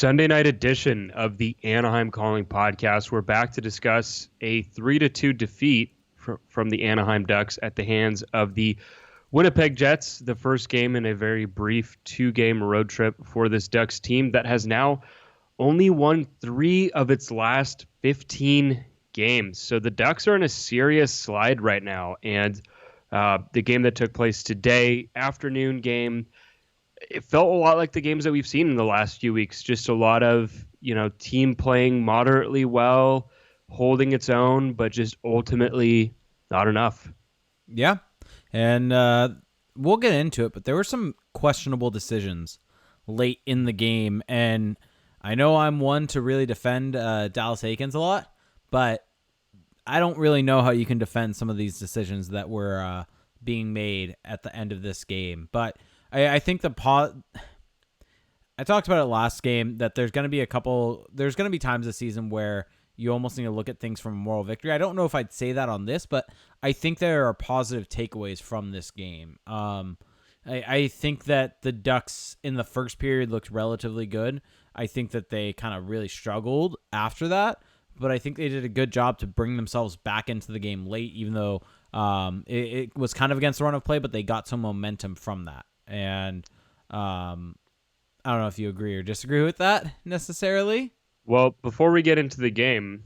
Sunday night edition of the Anaheim Calling Podcast. We're back to discuss a 3-2 defeat from the Anaheim Ducks at the hands of the Winnipeg Jets, the first game in a very brief 2-game road trip for this Ducks team that has now only won 3 of its last 15 games. So the Ducks are in a serious slide right now, and the game that took place today, afternoon game, it felt a lot like the games that we've seen in the last few weeks. Just a lot of, team playing moderately well, holding its own, but just ultimately not enough. Yeah. And we'll get into it, but there were some questionable decisions late in the game. And I know I'm one to really defend Dallas Eakins a lot, but I don't really know how you can defend some of these decisions that were being made at the end of this game. But I think I talked about it last game that there's going to be times this season where you almost need to look at things from a moral victory. I don't know if I'd say that on this, but I think there are positive takeaways from this game. I think that the Ducks in the first period looked relatively good. I think that they kind of really struggled after that, but I think they did a good job to bring themselves back into the game late, even though it was kind of against the run of play, but they got some momentum from that. And I don't know if you agree or disagree with that necessarily. Well, before we get into the game,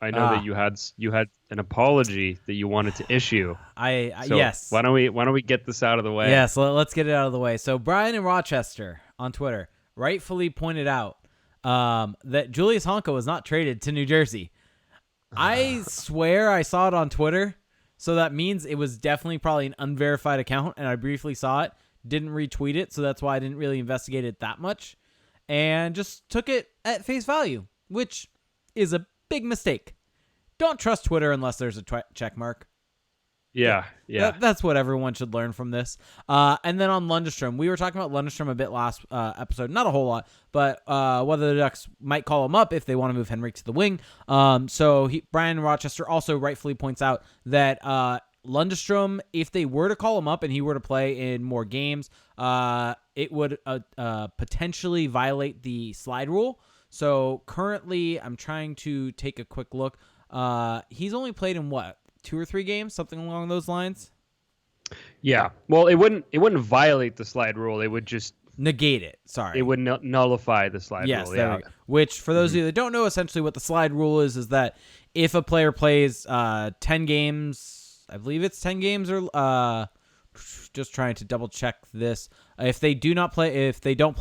I know that you had an apology that you wanted to issue. Yes. Why don't we get this out of the way? Yes, let's get it out of the way. So Brian in Rochester on Twitter rightfully pointed out that Julius Honka was not traded to New Jersey. I swear I saw it on Twitter, so that means it was definitely probably an unverified account, and I briefly saw it. Didn't retweet it, so that's why I didn't really investigate it that much, and just took it at face value, which is a big mistake. Don't trust Twitter unless there's a check mark. Yeah. That's what everyone should learn from this. And then on Lundestrom, we were talking about Lundestrom a bit last episode, not a whole lot, but whether the Ducks might call him up if they want to move Henrik to the wing. So Brian Rochester also rightfully points out that Lundestrom, if they were to call him up and he were to play in more games, it would potentially violate the slide rule. So currently, I'm trying to take a quick look. He's only played in 2 or 3 games, something along those lines. Yeah. Well, it wouldn't violate the slide rule. It would just negate it. Sorry. It would nullify the slide rule. Yes, there we go. Which, for those of you that don't know, essentially what the slide rule is that if a player plays 10 games, I believe it's 10 games, or just trying to double check this. If they don't play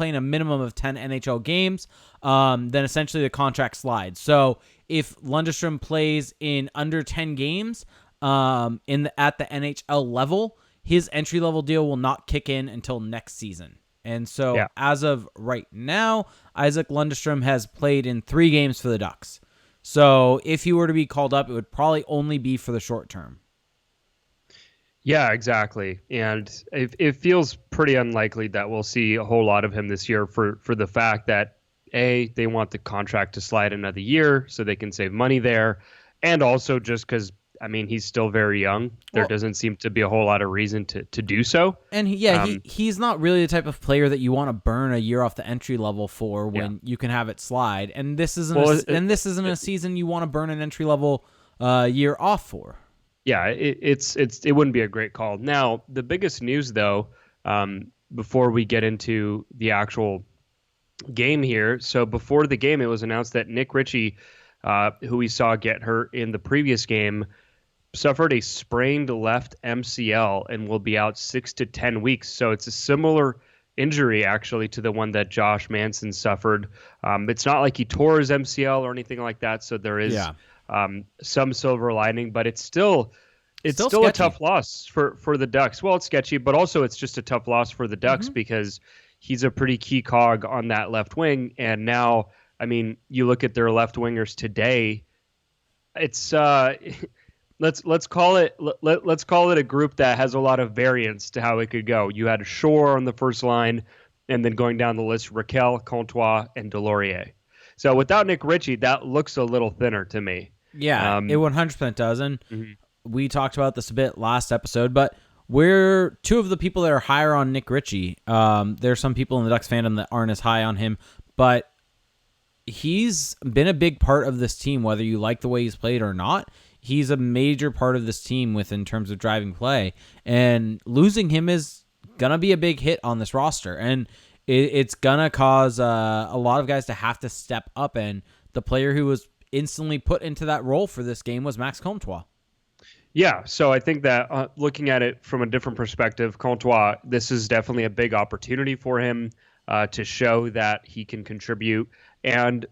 in a minimum of 10 NHL games, then essentially the contract slides. So if Lundestrom plays in under 10 games at the NHL level, his entry level deal will not kick in until next season. And so As of right now, Isaac Lundestrom has played in 3 games for the Ducks. So if he were to be called up, it would probably only be for the short term. Yeah, exactly. And it feels pretty unlikely that we'll see a whole lot of him this year for the fact that, A, they want the contract to slide another year so they can save money there. And also just because, he's still very young. There doesn't seem to be a whole lot of reason to do so. And he's not really the type of player that you want to burn a year off the entry level for when you can have it slide. And this isn't a season you want to burn an entry level year off for. Yeah, it wouldn't be a great call. Now, the biggest news, though, before we get into the actual game here. So before the game, it was announced that Nick Ritchie, who we saw get hurt in the previous game, suffered a sprained left MCL and will be out 6 to 10 weeks. So it's a similar injury, actually, to the one that Josh Manson suffered. It's not like he tore his MCL or anything like that. So there is... some silver lining, but it's still a tough loss for the Ducks. Well, it's sketchy, but also it's just a tough loss for the Ducks because he's a pretty key cog on that left wing. And now, you look at their left wingers today. It's let's call it a group that has a lot of variance to how it could go. You had Shore on the first line, and then going down the list, Raquel, Comtois, and Delorier. So without Nick Ritchie, that looks a little thinner to me. Yeah, it 100% does. And we talked about this a bit last episode, but we're 2 of the people that are higher on Nick Ritchie. There are some people in the Ducks fandom that aren't as high on him, but he's been a big part of this team, whether you like the way he's played or not. He's a major part of this team in terms of driving play, and losing him is gonna be a big hit on this roster, and it's gonna cause a lot of guys to have to step up. And the player who was instantly put into that role for this game was Max Comtois. Yeah, so I think that looking at it from a different perspective, Comtois, this is definitely a big opportunity for him to show that he can contribute. And,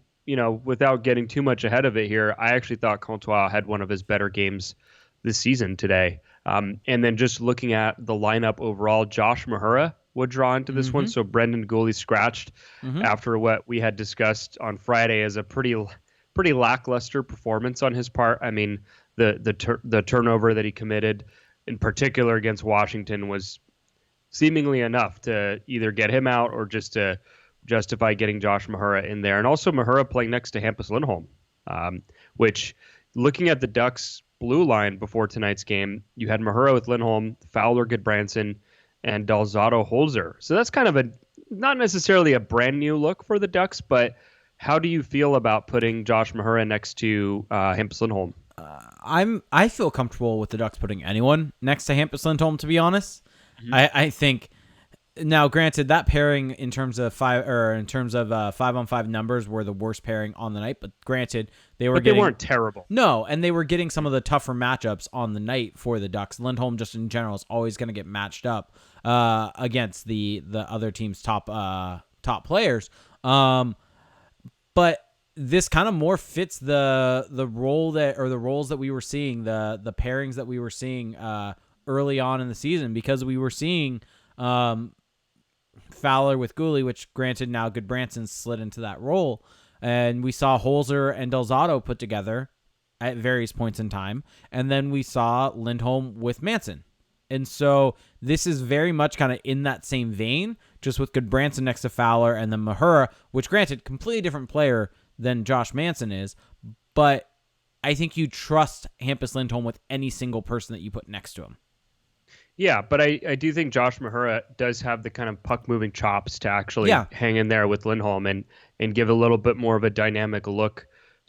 without getting too much ahead of it here, I actually thought Comtois had one of his better games this season today. And then just looking at the lineup overall, Josh Mahura would draw into this one. So Brendan Gooley scratched after what we had discussed on Friday as a pretty lackluster performance on his part. I mean, the turnover that he committed, in particular against Washington, was seemingly enough to either get him out or just to justify getting Josh Mahura in there. And also Mahura playing next to Hampus Lindholm, which, looking at the Ducks blue line before tonight's game, you had Mahura with Lindholm, Fowler, Goodbranson, and Dalzado Holzer. So that's kind of not necessarily a brand new look for the Ducks, but how do you feel about putting Josh Mahura next to Hampus Lindholm? I feel comfortable with the Ducks putting anyone next to Hampus Lindholm, to be honest. I think, now granted, that pairing in terms of 5-on-5 numbers were the worst pairing on the night, but granted, they weren't terrible. No, and they were getting some of the tougher matchups on the night for the Ducks. Lindholm, just in general, is always going to get matched up against the other team's top players. But this kind of more fits the roles that we were seeing, the pairings that we were seeing early on in the season, because we were seeing Fowler with Gooley, which granted now Goodbranson slid into that role, and we saw Holzer and Dalzado put together at various points in time, and then we saw Lindholm with Manson. And so this is very much kind of in that same vein, just with Goodbranson next to Fowler, and then Mahura, which granted, completely different player than Josh Manson is, but I think you trust Hampus Lindholm with any single person that you put next to him. Yeah, but I do think Josh Mahura does have the kind of puck-moving chops to actually hang in there with Lindholm and give a little bit more of a dynamic look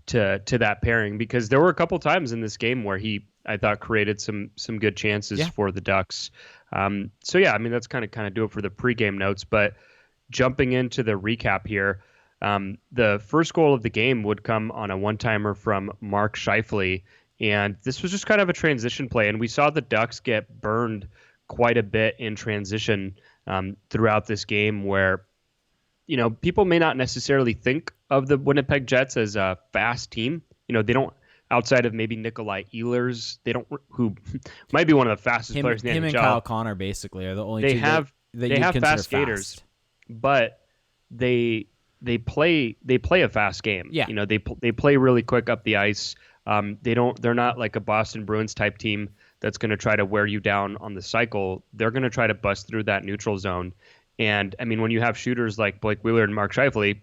to that pairing, because there were a couple times in this game where he, I thought, created some good chances for the Ducks. So yeah, I mean, that's kind of do it for the pregame notes. But jumping into the recap here, the first goal of the game would come on a one-timer from Mark Scheifele, and this was just kind of a transition play. And we saw the Ducks get burned quite a bit in transition throughout this game, where people may not necessarily think of the Winnipeg Jets as a fast team. They don't, outside of maybe Nikolaj Ehlers, who might be one of the fastest players in the NHL. Him and Kyle Connor basically are the only two they have fast skaters, but they play a fast game. Yeah. They play really quick up the ice. They're not like a Boston Bruins type team that's going to try to wear you down on the cycle. They're going to try to bust through that neutral zone. And I mean, when you have shooters like Blake Wheeler and Mark Scheifele,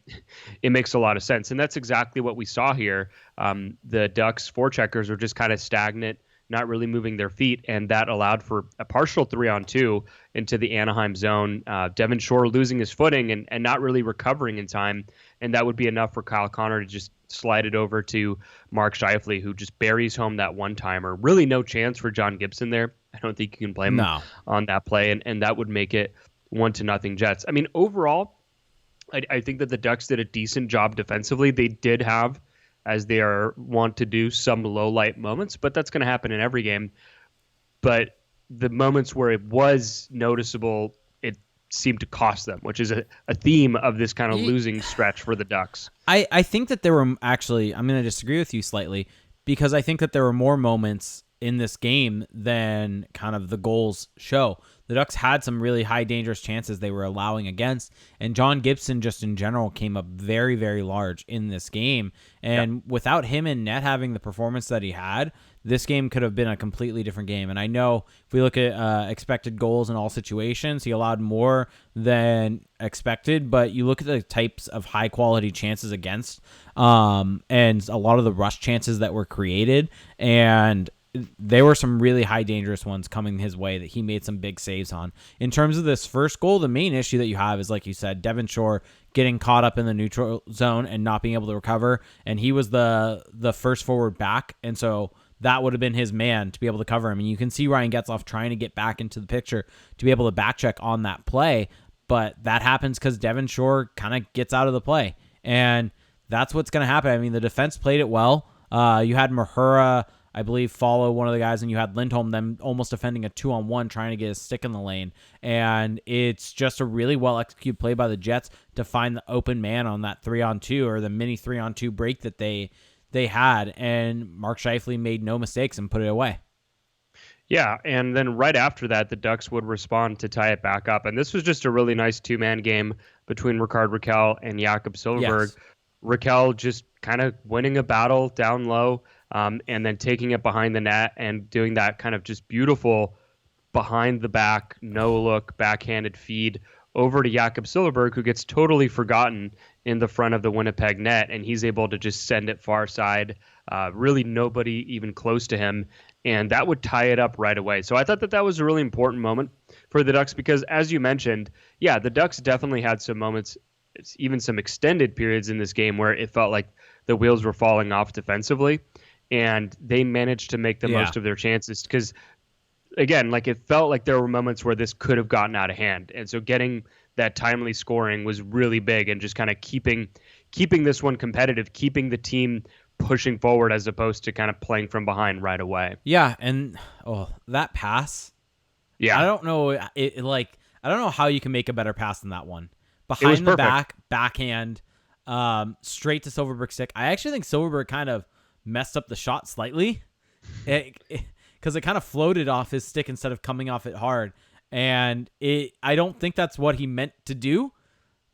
it makes a lot of sense. And that's exactly what we saw here. The Ducks forecheckers were just kind of stagnant, not really moving their feet, and that allowed for a partial 3-on-2 into the Anaheim zone. Devin Shore losing his footing and not really recovering in time, and that would be enough for Kyle Connor to just slide it over to Mark Scheifele, who just buries home that one-timer. Really no chance for John Gibson there. I don't think you can blame him on that play, and that would make it 1-0 Jets. I mean, overall, I think that the Ducks did a decent job defensively. They did have, as they are wont to do, some low-light moments, but that's going to happen in every game. But the moments where it was noticeable, it seemed to cost them, which is a theme of this kind of losing stretch for the Ducks. I think that there were actually, I'm going to disagree with you slightly, because I think that there were more moments in this game than kind of the goals show. The Ducks had some really high dangerous chances they were allowing against, and John Gibson just in general came up very, very large in this game. And without him in net having the performance that he had, this game could have been a completely different game. And I know if we look at expected goals in all situations, he allowed more than expected, but you look at the types of high quality chances against, and a lot of the rush chances that were created, and there were some really high dangerous ones coming his way that he made some big saves on. In terms of this first goal, the main issue that you have is, like you said, Devon Shore getting caught up in the neutral zone and not being able to recover, and he was the first forward back, and so that would have been his man to be able to cover him. And you can see Ryan Getzlaf trying to get back into the picture to be able to back check on that play, but that happens because Devon Shore kind of gets out of the play, and that's what's going to happen. I mean, the defense played it well. You had Mahura, I believe, follow one of the guys, and you had Lindholm them almost defending a 2-on-1, trying to get a stick in the lane. And it's just a really well-executed play by the Jets to find the open man on that 3-on-2 or the mini 3-on-2 break that they had. And Mark Scheifele made no mistakes and put it away. Yeah, and then right after that, the Ducks would respond to tie it back up. And this was just a really nice two-man game between Rickard Rakell and Jakob Silfverberg. Yes. Rakell just kind of winning a battle down low, and then taking it behind the net and doing that kind of just beautiful behind the back, no look, backhanded feed over to Jakob Silfverberg, who gets totally forgotten in the front of the Winnipeg net, and he's able to just send it far side. Really nobody even close to him, and that would tie it up right away. So I thought that was a really important moment for the Ducks because, as you mentioned, yeah, the Ducks definitely had some moments, even some extended periods in this game where it felt like the wheels were falling off defensively, and they managed to make the most of their chances because, again, like it felt like there were moments where this could have gotten out of hand. And so getting that timely scoring was really big and just kind of keeping this one competitive, keeping the team pushing forward as opposed to kind of playing from behind right away. Yeah, and that pass. Yeah. I don't know how you can make a better pass than that one. Behind the back, backhand, straight to Silfverberg's stick. I actually think Silfverberg kind of messed up the shot slightly because it kind of floated off his stick instead of coming off it hard. And I don't think that's what he meant to do.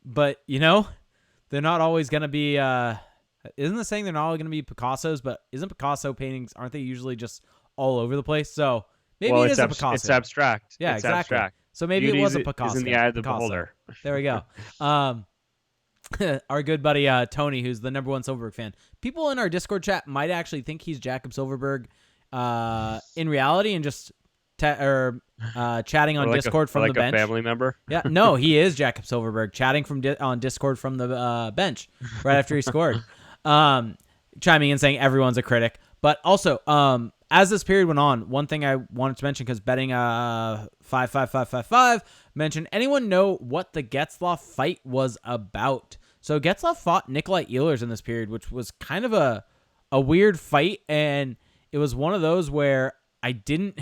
But, they're not always going to be... isn't the saying they're not always going to be Picassos? But isn't Picasso paintings, aren't they usually just all over the place? So maybe it is a Picasso. It's abstract. Yeah, it's exactly. Abstract. So maybe it was a Picasso. It's in the eye of the beholder. There we go. Our good buddy Tony, who's the number one Silfverberg fan. People in our Discord chat might actually think he's Jakob Silfverberg in reality and just chatting on Discord from the bench. Like a family member? Yeah, no, he is Jakob Silfverberg, chatting on Discord from the bench right after he scored. Chiming in saying everyone's a critic. But also, as this period went on, one thing I wanted to mention, because betting 55555 mentioned, anyone know what the Getzlaf fight was about? So Getzlaf fought Nikolaj Ehlers in this period, which was kind of a weird fight, and it was one of those where I didn't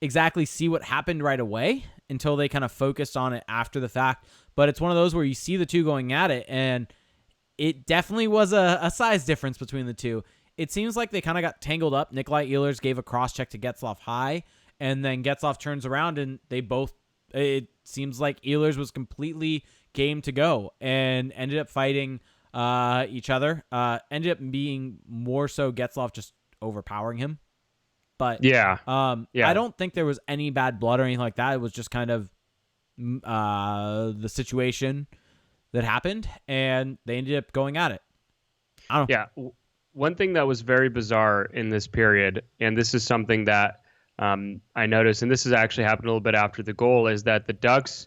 exactly see what happened right away until they kind of focused on it after the fact. But it's one of those where you see the two going at it, and it definitely was a size difference between the two. It seems like they kind of got tangled up. Nikolaj Ehlers gave a cross-check to Getzlaf high, and then Getzlaf turns around, and it seems like Ehlers was completely game to go and ended up fighting each other. Ended up being more so Getzlaf just overpowering him. But I don't think there was any bad blood or anything like that. It was just kind of the situation that happened, and they ended up going at it. I don't know. Yeah. One thing that was very bizarre in this period, and this is something that I noticed, and this has actually happened a little bit after the goal, is that the Ducks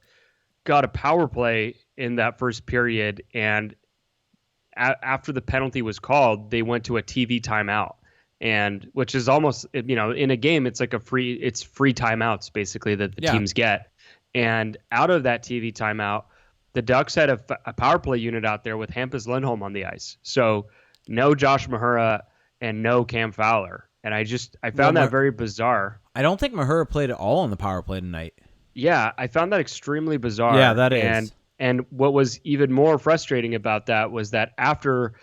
got a power play in that first period, and after the penalty was called, they went to a TV timeout, and which is almost, in a game, it's like free timeouts basically that the teams get, and out of that TV timeout, the Ducks had a power play unit out there with Hampus Lindholm on the ice, so no Josh Mahura and no Cam Fowler. And I found that very bizarre. I don't think Mahura played at all on the power play tonight. Yeah, I found that extremely bizarre. Yeah, that is. And what was even more frustrating about that was that after,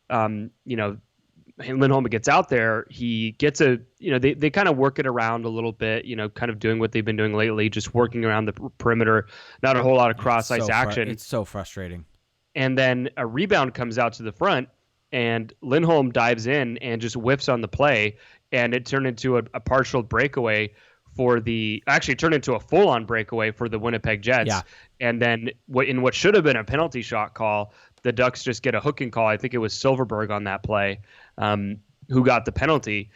Lindholm gets out there, he gets they kind of work it around a little bit, kind of doing what they've been doing lately, just working around the perimeter, not a whole lot of cross-ice action. It's so frustrating. And then a rebound comes out to the front, and Lindholm dives in and just whiffs on the play, and it turned into a partial breakaway it turned into a full-on breakaway for the Winnipeg Jets. Yeah. And then in what should have been a penalty shot call, the Ducks just get a hooking call. I think it was Silfverberg on that play, who got the penalty.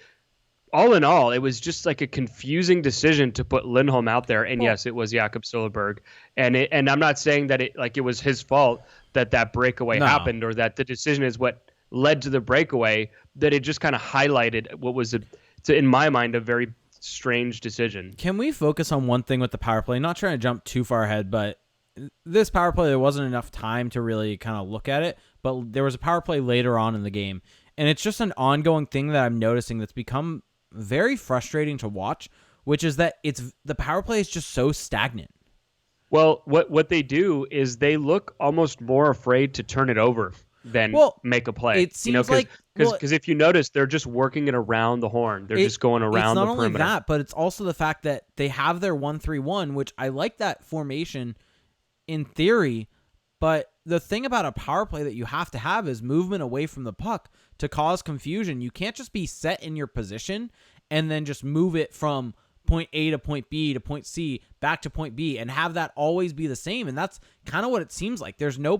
all in all, it was just like a confusing decision to put Lindholm out there. And Well, yes, it was Jakob Silfverberg. And I'm not saying that it was his fault that breakaway no. happened, or that the decision is what led to the breakaway. That it just kind of highlighted what was in my mind, a very strange decision. Can we focus on one thing with the power play? Not trying to jump too far ahead, but this power play, there wasn't enough time to really kind of look at it. But there was a power play later on in the game, and it's just an ongoing thing that I'm noticing that's become very frustrating to watch, which is that the power play is just so stagnant. Well, what they do is they look almost more afraid to turn it over than make a play. It seems because if you notice, they're just working it around the horn. They're just going around the perimeter. It's not only that, but it's also the fact that they have their 1-3-1, which I like that formation in theory, but the thing about a power play that you have to have is movement away from the puck to cause confusion. You can't just be set in your position and then just move it from point A to point B to point C back to point B and have that always be the same. And that's kind of what it seems like. There's no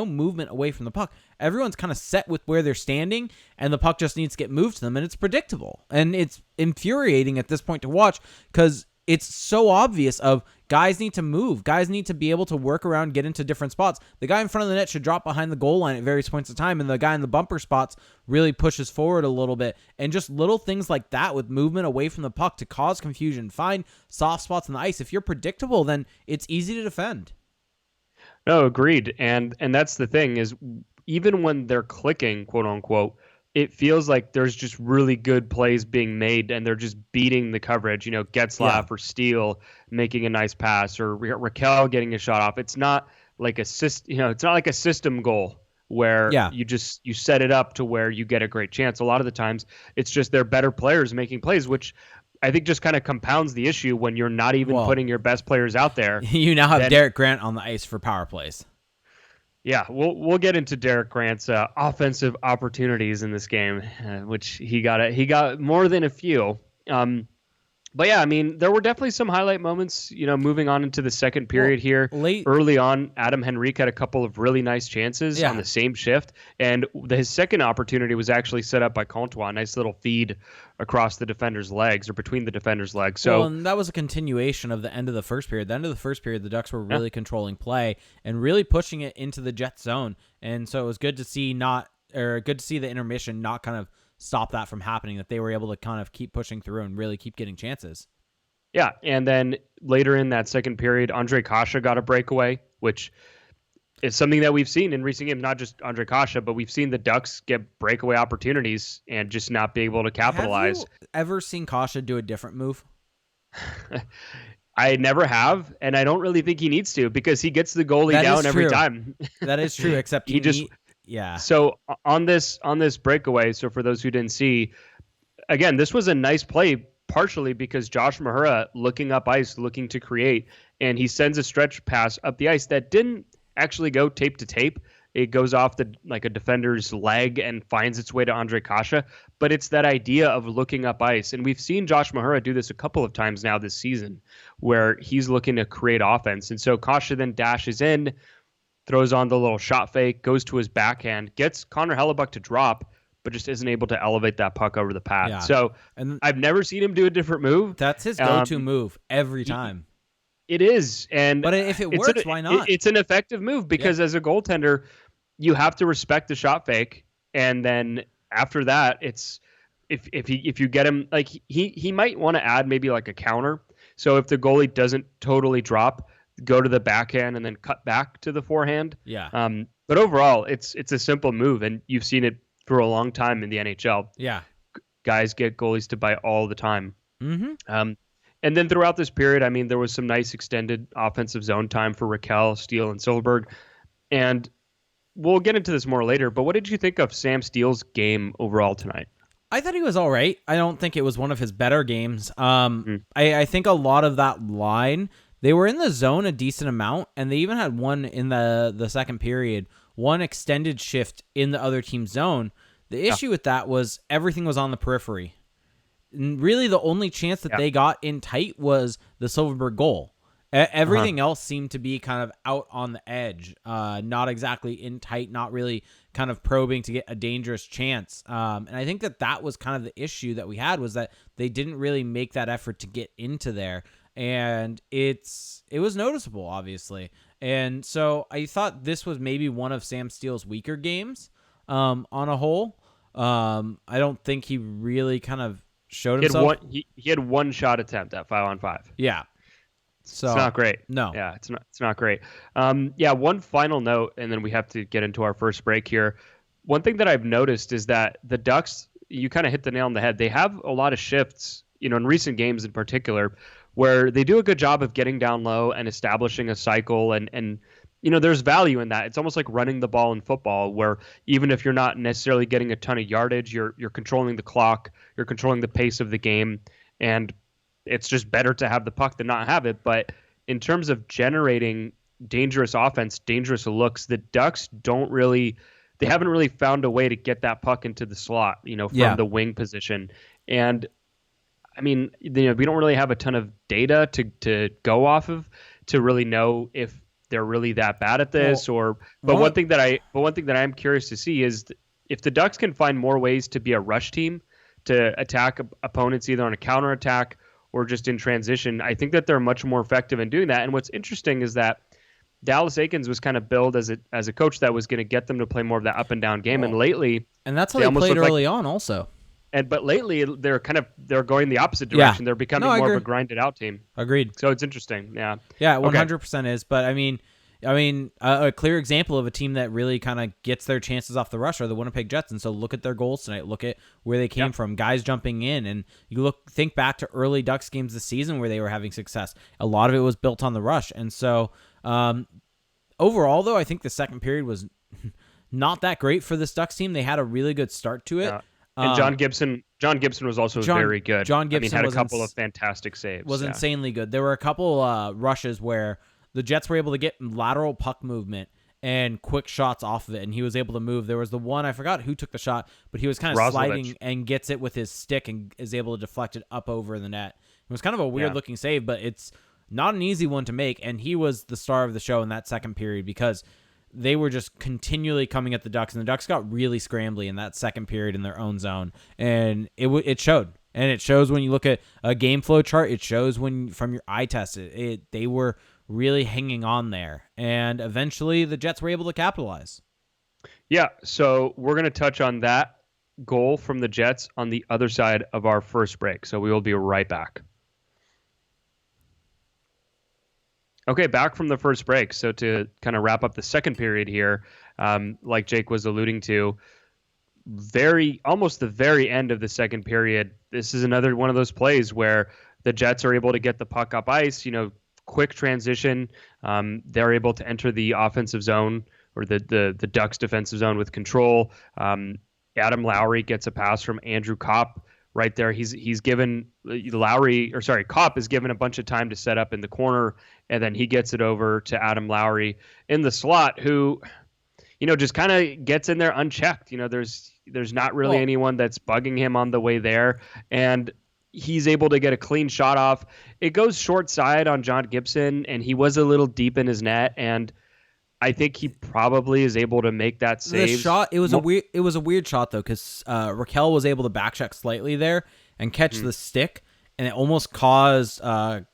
movement away from the puck. Everyone's kind of set with where they're standing, and the puck just needs to get moved to them, and it's predictable. And it's infuriating at this point to watch because it's so obvious of guys need to move. Guys need to be able to work around, get into different spots. The guy in front of the net should drop behind the goal line at various points of time, and the guy in the bumper spots really pushes forward a little bit. And just little things like that with movement away from the puck to cause confusion, find soft spots on the ice. If you're predictable, then it's easy to defend. No, agreed. And that's the thing is, even when they're clicking, quote unquote, it feels like there's just really good plays being made, and they're just beating the coverage. Getzlaf or Steele making a nice pass, or Raquel getting a shot off. It's not like it's not like a system goal where you set it up to where you get a great chance. A lot of the times, it's just they're better players making plays, which I think just kind of compounds the issue when you're not even putting your best players out there. You now have Derek Grant on the ice for power plays. Yeah, we'll get into Derek Grant's offensive opportunities in this game, which he got more than a few. But yeah, I mean, there were definitely some highlight moments, moving on into the second period here. Early on, Adam Henrique had a couple of really nice chances on the same shift. And his second opportunity was actually set up by Comtois, a nice little feed across the defender's legs, or between the defender's legs. So and that was a continuation of the end of the first period. The end of the first period, the Ducks were really controlling play and really pushing it into the Jets zone. And so it was good to see the intermission not kind of stop that from happening, that they were able to kind of keep pushing through and really keep getting chances. Yeah, and then later in that second period, Ondrej Kase got a breakaway, which is something that we've seen in recent games, not just Ondrej Kase, but we've seen the Ducks get breakaway opportunities and just not be able to capitalize. Have you ever seen Kase do a different move? I never have, and I don't really think he needs to, because he gets the goalie down every time. That is true, except he just... Yeah. So on this breakaway, so for those who didn't see, again, this was a nice play, partially because Josh Mahura looking up ice, looking to create, and he sends a stretch pass up the ice that didn't actually go tape to tape. It goes off a defender's leg and finds its way to Ondrej Kase. But it's that idea of looking up ice. And we've seen Josh Mahura do this a couple of times now this season, where he's looking to create offense. And so Kase then dashes in, throws on the little shot fake, goes to his backhand, gets Connor Hellebuck to drop, but just isn't able to elevate that puck over the pad. Yeah. So I've never seen him do a different move. That's his go-to move every time. It is. But if it works, why not? It's an effective move because as a goaltender, you have to respect the shot fake. And then after that, it's if you get him, like he might want to add maybe like a counter. So if the goalie doesn't totally drop, go to the backhand and then cut back to the forehand. Yeah. But overall, it's a simple move, and you've seen it for a long time in the NHL. Yeah. Guys get goalies to bite all the time. Mm-hmm. And then throughout this period, I mean, there was some nice extended offensive zone time for Raquel, Steele, and Silfverberg. And we'll get into this more later, but what did you think of Sam Steele's game overall tonight? I thought he was all right. I don't think it was one of his better games. I think a lot of that line, they were in the zone a decent amount, and they even had one in the second period, one extended shift in the other team's zone. The issue with that was everything was on the periphery. And really, the only chance that they got in tight was the Silfverberg goal. Everything else seemed to be kind of out on the edge, not exactly in tight, not really kind of probing to get a dangerous chance. And I think that was kind of the issue that we had, was that they didn't really make that effort to get into there. And it was noticeable, obviously. And so I thought this was maybe one of Sam Steele's weaker games on a whole. I don't think he really kind of showed himself. He had one shot attempt at 5-on-5. Yeah. So it's not great. No. Yeah, it's not great. One final note, and then we have to get into our first break here. One thing that I've noticed is that the Ducks, you kind of hit the nail on the head. They have a lot of shifts, in recent games in particular, where they do a good job of getting down low and establishing a cycle, and there's value in that. It's almost like running the ball in football, where even if you're not necessarily getting a ton of yardage, you're controlling the clock, you're controlling the pace of the game, and it's just better to have the puck than not have it. But in terms of generating dangerous offense, dangerous looks, the Ducks haven't really found a way to get that puck into the slot, from the wing position. And I mean, we don't really have a ton of data to go off of to really know if they're really that bad at this, one thing that I'm curious to see is if the Ducks can find more ways to be a rush team, to attack opponents either on a counterattack or just in transition, I think that they're much more effective in doing that. And what's interesting is that Dallas Eakins was kind of billed as a coach that was going to get them to play more of that up and down game. And lately, and that's how they played early on also. But lately they're going the opposite direction. Yeah. They're becoming more of a grinded out team. Agreed. So it's interesting. Yeah. Yeah, 100% is. But I mean, a clear example of a team that really kind of gets their chances off the rush are the Winnipeg Jets. And so look at their goals tonight. Look at where they came from. Guys jumping in. And you think back to early Ducks games this season where they were having success. A lot of it was built on the rush. And so overall, though, I think the second period was not that great for this Ducks team. They had a really good start to it. Yeah. And John Gibson was also very good. John Gibson had a couple of fantastic saves. Was insanely good. There were a couple rushes where the Jets were able to get lateral puck movement and quick shots off of it, and he was able to move. There was the one, I forgot who took the shot, but he was kind of sliding and gets it with his stick and is able to deflect it up over the net. It was kind of a weird-looking save, but it's not an easy one to make, and he was the star of the show in that second period because they were just continually coming at the Ducks, and the Ducks got really scrambly in that second period in their own zone, and it showed. And it shows when you look at a game flow chart. It shows from your eye test. They were really hanging on there, and eventually the Jets were able to capitalize. Yeah, so we're going to touch on that goal from the Jets on the other side of our first break, so we will be right back. Okay, back from the first break. So to kind of wrap up the second period here, like Jake was alluding to, almost the very end of the second period, this is another one of those plays where the Jets are able to get the puck up ice, quick transition. They're able to enter the offensive zone or the Ducks defensive zone with control. Adam Lowry gets a pass from Andrew Kopp right there. He's given Kopp is given a bunch of time to set up in the corner, and then he gets it over to Adam Lowry in the slot, who, just kind of gets in there unchecked. There's not really anyone that's bugging him on the way there, and he's able to get a clean shot off. It goes short side on John Gibson, and he was a little deep in his net, and I think he probably is able to make that save. The shot, it was a weird shot though, because Raquel was able to backcheck slightly there and catch the stick, and it almost caused Lowry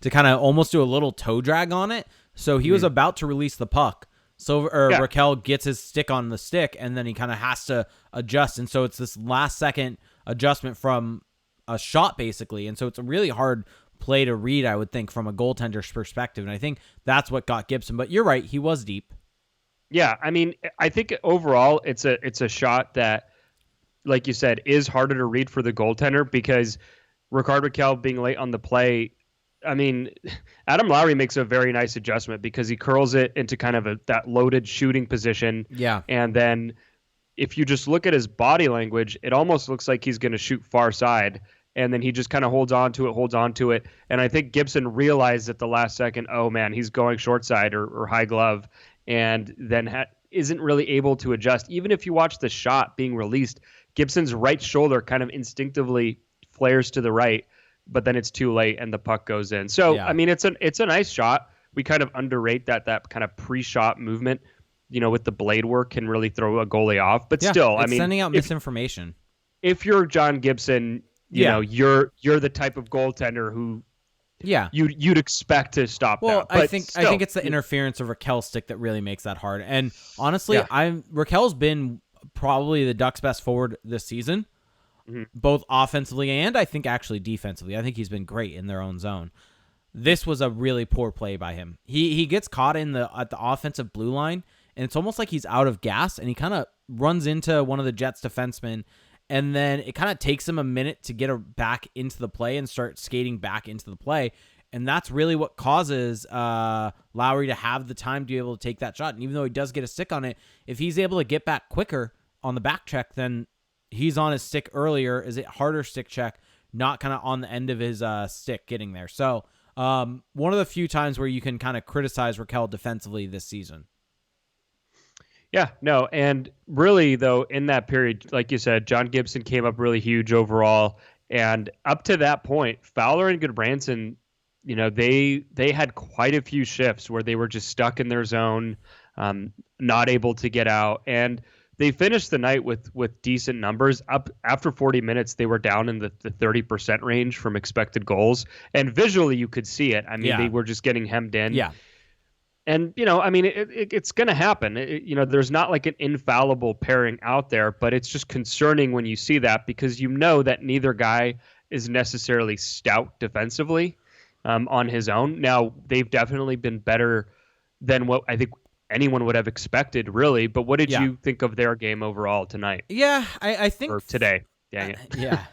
to kind of almost do a little toe drag on it. So he was about to release the puck. So Raquel gets his stick on the stick, and then he kind of has to adjust, and so it's this last second adjustment from a shot basically, and so it's a really hard play to read, I would think, from a goaltender's perspective, and I think that's what got Gibson. But you're right, he was deep. Yeah, I mean, I think overall it's a shot that, like you said, is harder to read for the goaltender because Rickard Rakell being late on the play. I mean, Adam Lowry makes a very nice adjustment because he curls it into kind of that loaded shooting position. Yeah, and then if you just look at his body language, it almost looks like he's going to shoot far side. And then he just kind of holds on to it. And I think Gibson realized at the last second, oh, man, he's going short side or high glove, and then isn't really able to adjust. Even if you watch the shot being released, Gibson's right shoulder kind of instinctively flares to the right. but then it's too late and the puck goes in. So, Yeah. I mean, it's a nice shot. We kind of underrate that kind of pre-shot movement, with the blade work can really throw a goalie off. But Yeah, still, I it's mean, sending out misinformation. if you're John Gibson, Yeah. you're the type of goaltender who Yeah. you'd expect to stop Well, that. But I think it's the interference of Raquel's stick that really makes that hard. And honestly, Yeah. Raquel's been probably the Ducks' best forward this season, both offensively and I think actually defensively. I think he's been great in their own zone. This was a really poor play by him. He gets caught at the offensive blue line, and it's almost like he's out of gas, and he kind of runs into one of the Jets defensemen, and then it kind of takes him a minute to get back into the play and start skating back into the play. And that's really what causes Lowry to have the time to be able to take that shot. And even though he does get a stick on it, if he's able to get back quicker on the back check, then he's on his stick earlier. Is it harder stick check, not kind of on the end of his stick getting there. So one of the few times where you can kind of criticize Raquel defensively this season. Yeah, no, and really though, in that period, like you said, John Gibson came up really huge overall, and up to that point, Fowler and Goodbranson, they had quite a few shifts where they were just stuck in their zone, not able to get out, and they finished the night with decent numbers. Up after 40 minutes, they were down in the 30% range from expected goals, and visually you could see it. I mean, They were just getting hemmed in. Yeah. And, I mean, it's going to happen. There's not like an infallible pairing out there, but it's just concerning when you see that because that neither guy is necessarily stout defensively on his own. Now, they've definitely been better than what I think anyone would have expected, really. But what did you think of their game overall tonight? Yeah, I think... Or today. Dang it. Yeah.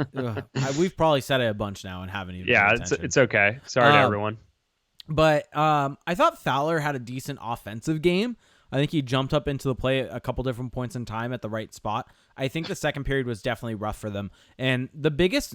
We've probably said it a bunch now and haven't even paid attention. It's okay. Sorry to everyone. But I thought Fowler had a decent offensive game. I think he jumped up into the play at a couple different points in time at the right spot. I think the second period was definitely rough for them. And the biggest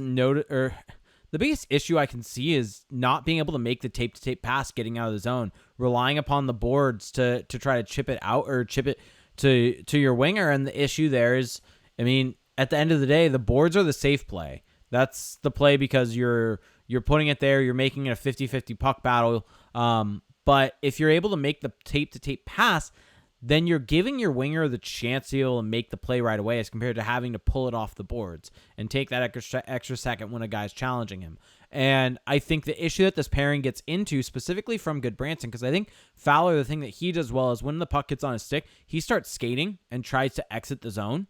issue I can see is not being able to make the tape-to-tape pass getting out of the zone, relying upon the boards to try to chip it out or chip it to your winger. And the issue there is, I mean, at the end of the day, the boards are the safe play. That's the play because you're putting it there. You're making it a 50-50 puck battle. But if you're able to make the tape-to-tape pass, then you're giving your winger the chance to be able to make the play right away as compared to having to pull it off the boards and take that extra second when a guy's challenging him. And I think the issue that this pairing gets into, specifically from Goodbranson, because I think Fowler, the thing that he does well is when the puck gets on his stick, he starts skating and tries to exit the zone.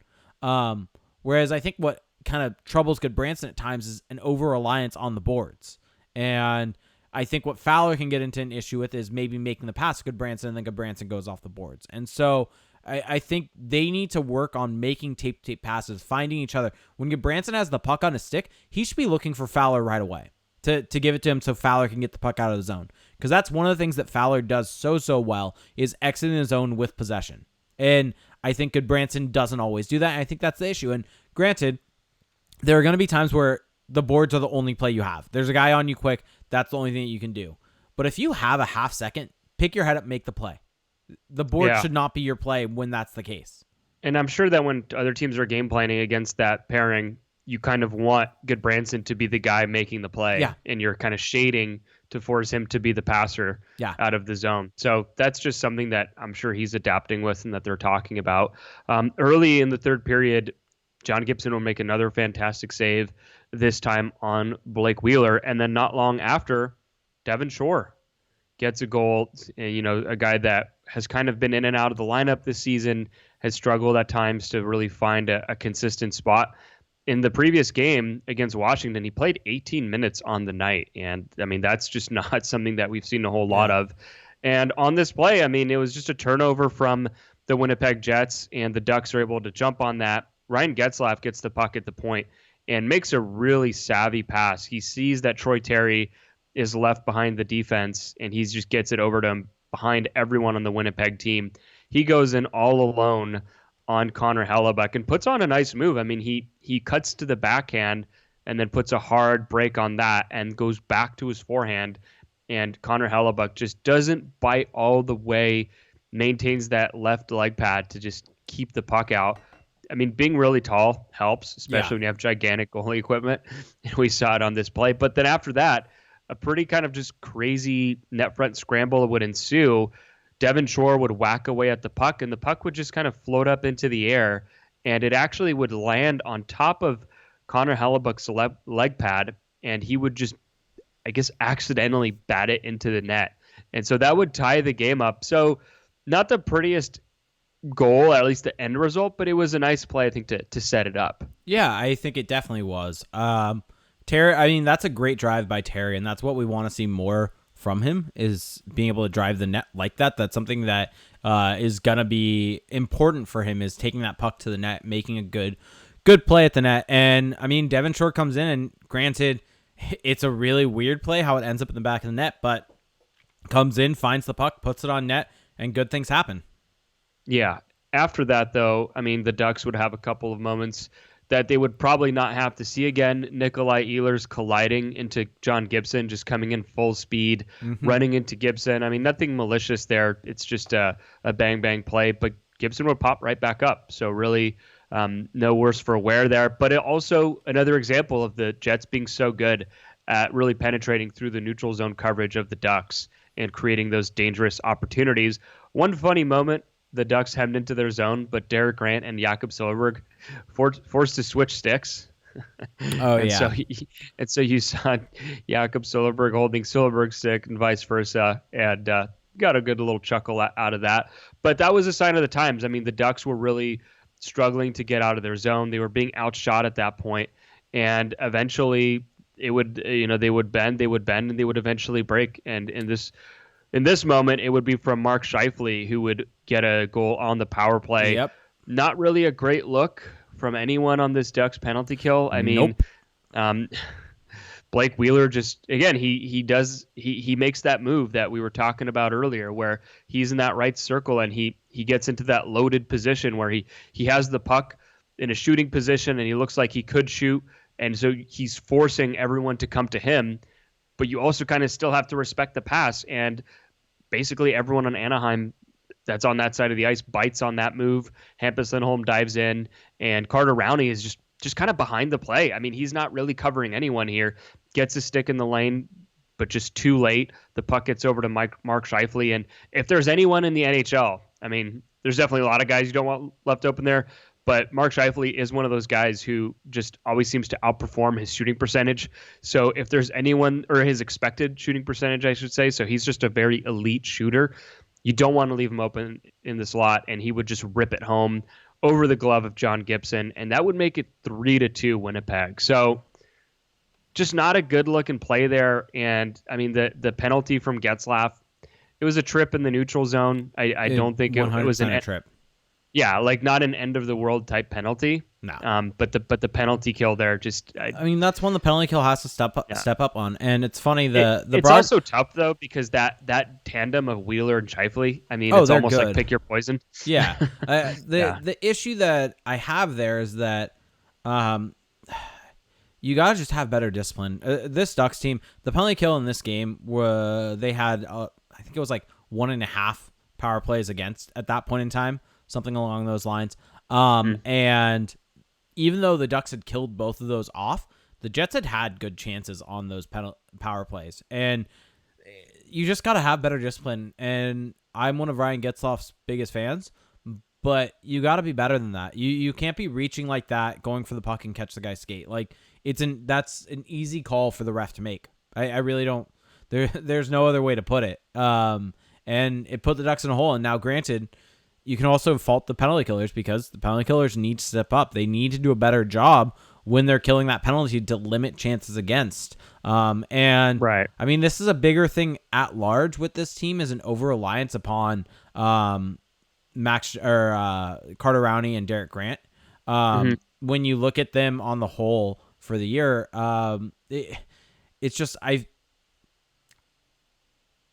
Whereas I think what kind of troubles Goodbranson at times is an over-reliance on the boards. And I think what Fowler can get into an issue with is maybe making the pass to Goodbranson and then Goodbranson goes off the boards. And so I think they need to work on making tape-to-tape passes, finding each other. When Goodbranson has the puck on his stick, he should be looking for Fowler right away to give it to him so Fowler can get the puck out of the zone. Because that's one of the things that Fowler does so well is exiting the zone with possession. And I think Goodbranson doesn't always do that. And I think that's the issue. And granted, there are going to be times where the boards are the only play you have. There's a guy on you quick. That's the only thing that you can do. But if you have a half second, pick your head up, make the play. The board should not be your play when that's the case. And I'm sure that when other teams are game planning against that pairing, you kind of want Goodbranson to be the guy making the play. Yeah. And you're kind of shading to force him to be the passer out of the zone. So that's just something that I'm sure he's adapting with and that they're talking about. Early in the third period, John Gibson will make another fantastic save, this time on Blake Wheeler. And then not long after, Devin Shore gets a goal. A guy that has kind of been in and out of the lineup this season, has struggled at times to really find a consistent spot. In the previous game against Washington, he played 18 minutes on the night. And, I mean, that's just not something that we've seen a whole lot of. And on this play, I mean, it was just a turnover from the Winnipeg Jets, and the Ducks are able to jump on that. Ryan Getzlaf gets the puck at the point and makes a really savvy pass. He sees that Troy Terry is left behind the defense, and he just gets it over to him behind everyone on the Winnipeg team. He goes in all alone on Connor Hellebuck and puts on a nice move. I mean, he cuts to the backhand and then puts a hard break on that and goes back to his forehand. And Connor Hellebuck just doesn't bite all the way, maintains that left leg pad to just keep the puck out. I mean, being really tall helps, especially Yeah. when you have gigantic goalie equipment. And we saw it on this play. But then after that, a pretty kind of just crazy net front scramble would ensue. Devon Shore would whack away at the puck, and the puck would just kind of float up into the air, and it actually would land on top of Connor Hellebuck's leg pad, and he would just, I guess, accidentally bat it into the net. And so that would tie the game up. So not the prettiest goal, at least the end result, but it was a nice play, I think, to set it up. Yeah, I think it definitely was. Terry, I mean, that's a great drive by Terry, and that's what we want to see more from him, is being able to drive the net like that. That's something that is going to be important for him, is taking that puck to the net, making a good play at the net. And, I mean, Devon Shore comes in, and granted, it's a really weird play how it ends up in the back of the net, but comes in, finds the puck, puts it on net, and good things happen. Yeah. After that, though, I mean, the Ducks would have a couple of moments that they would probably not have to see again. Nikolaj Ehlers colliding into John Gibson, just coming in full speed, running into Gibson. I mean, nothing malicious there. It's just a bang-bang play, but Gibson would pop right back up. So really no worse for wear there. But it also another example of the Jets being so good at really penetrating through the neutral zone coverage of the Ducks and creating those dangerous opportunities. One funny moment, the Ducks hemmed into their zone, but Derek Grant and Jakob Silfverberg forced to switch sticks. Oh, and yeah. So you saw Jakob Silfverberg holding Silfverberg's stick and vice versa, and got a good little chuckle out of that. But that was a sign of the times. I mean, the Ducks were really struggling to get out of their zone. They were being outshot at that point, and eventually they would bend, and they would eventually break. And in this moment, it would be from Mark Scheifele, who would get a goal on the power play. Yep. Not really a great look from anyone on this Ducks penalty kill. I mean, Blake Wheeler just, again, he makes that move that we were talking about earlier, where he's in that right circle and he gets into that loaded position where he has the puck in a shooting position and he looks like he could shoot. And so he's forcing everyone to come to him, but you also kind of still have to respect the pass. And basically everyone on Anaheim that's on that side of the ice bites on that move. Hampus Lindholm dives in, and Carter Rowney is just kind of behind the play. I mean, he's not really covering anyone here. Gets a stick in the lane, but just too late. The puck gets over to Mark Scheifele. And if there's anyone in the NHL, I mean, there's definitely a lot of guys you don't want left open there, but Mark Scheifele is one of those guys who just always seems to outperform his shooting percentage. So if there's anyone, or his expected shooting percentage, I should say, so he's just a very elite shooter. You don't want to leave him open in the slot, and he would just rip it home over the glove of John Gibson, and that would make it 3-2 Winnipeg. So just not a good-looking play there. And, I mean, the penalty from Getzlaf, it was a trip in the neutral zone. I don't think it was a trip. Yeah, like not an end-of-the-world type penalty. No. But the penalty kill there just... I mean, that's when the penalty kill has to step up on. And it's funny, it's also tough, though, because that tandem of Wheeler and Scheifele, I mean, it's almost good. like pick your poison. Yeah. The issue that I have there is that you got to just have better discipline. This Ducks team, the penalty kill in this game, they had, I think it was like 1.5 power plays against at that point in time, something along those lines. And even though the Ducks had killed both of those off, the Jets had good chances on those power plays. And you just got to have better discipline. And I'm one of Ryan Getzlaf's biggest fans, but you got to be better than that. You can't be reaching like that, going for the puck and catch the guy's skate. Like that's an easy call for the ref to make. I really don't. There's no other way to put it. And it put the Ducks in a hole. And now, granted, you can also fault the penalty killers, because the penalty killers need to step up. They need to do a better job when they're killing that penalty to limit chances against. And right. I mean, this is a bigger thing at large with this team, is an over-reliance upon Carter Rowney and Derek Grant. When you look at them on the whole for the year, it's just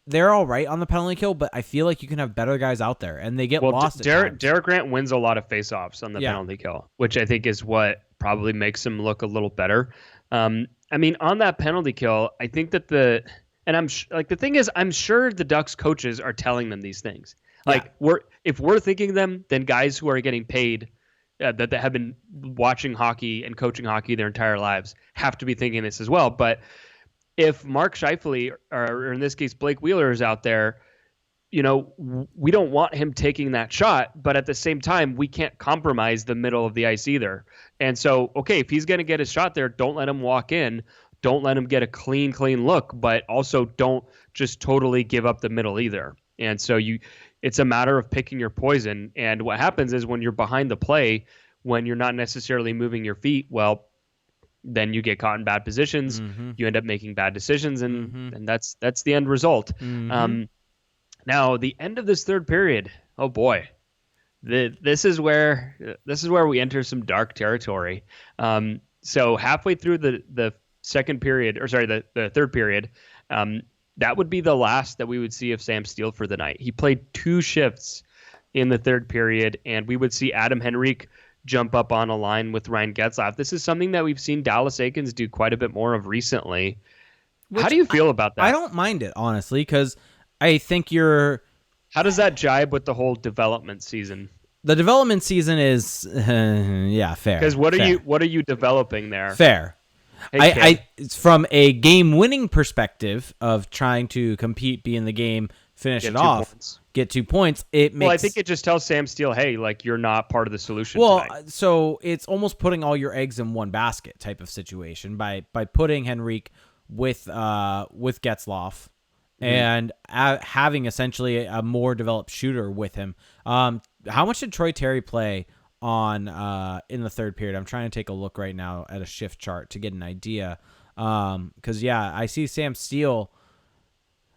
they're all right on the penalty kill, but I feel like you can have better guys out there, and they get lost at times. Derek Grant wins a lot of faceoffs on the penalty kill, which I think is what probably makes him look a little better. I mean, on that penalty kill, I think that the thing is, I'm sure the Ducks coaches are telling them these things. Like, if we're thinking them, then guys who are getting paid that have been watching hockey and coaching hockey their entire lives have to be thinking this as well. But if Mark Scheifele, or in this case Blake Wheeler, is out there, we don't want him taking that shot, but at the same time, we can't compromise the middle of the ice either. And so, okay, if he's going to get his shot there, don't let him walk in. Don't let him get a clean look, but also don't just totally give up the middle either. And so it's a matter of picking your poison. And what happens is when you're behind the play, when you're not necessarily moving your feet, well, then you get caught in bad positions. Mm-hmm. You end up making bad decisions, and that's the end result. Mm-hmm. Now, the end of this third period, oh boy, this is where we enter some dark territory. So halfway through the second period, or sorry, the third period, that would be the last that we would see of Sam Steele for the night. He played 2 shifts in the third period, and we would see Adam Henrique jump up on a line with Ryan Getzlaf. This is something that we've seen Dallas Eakins do quite a bit more of recently. How do you feel about that? I don't mind it, honestly, because I think how does that jibe with the whole development season? The development season is, fair. Because what are you developing there? Fair. Hey, it's from a game-winning perspective of trying to compete, be in the game, finish it off, get 2 points. Well, I think it just tells Sam Steele, hey, like, you're not part of the solution. Well, tonight. So it's almost putting all your eggs in one basket type of situation by putting Henrique with Getzlaf. And having essentially a more developed shooter with him. How much did Troy Terry play on in the third period? I'm trying to take a look right now at a shift chart to get an idea. Because I see Sam Steele.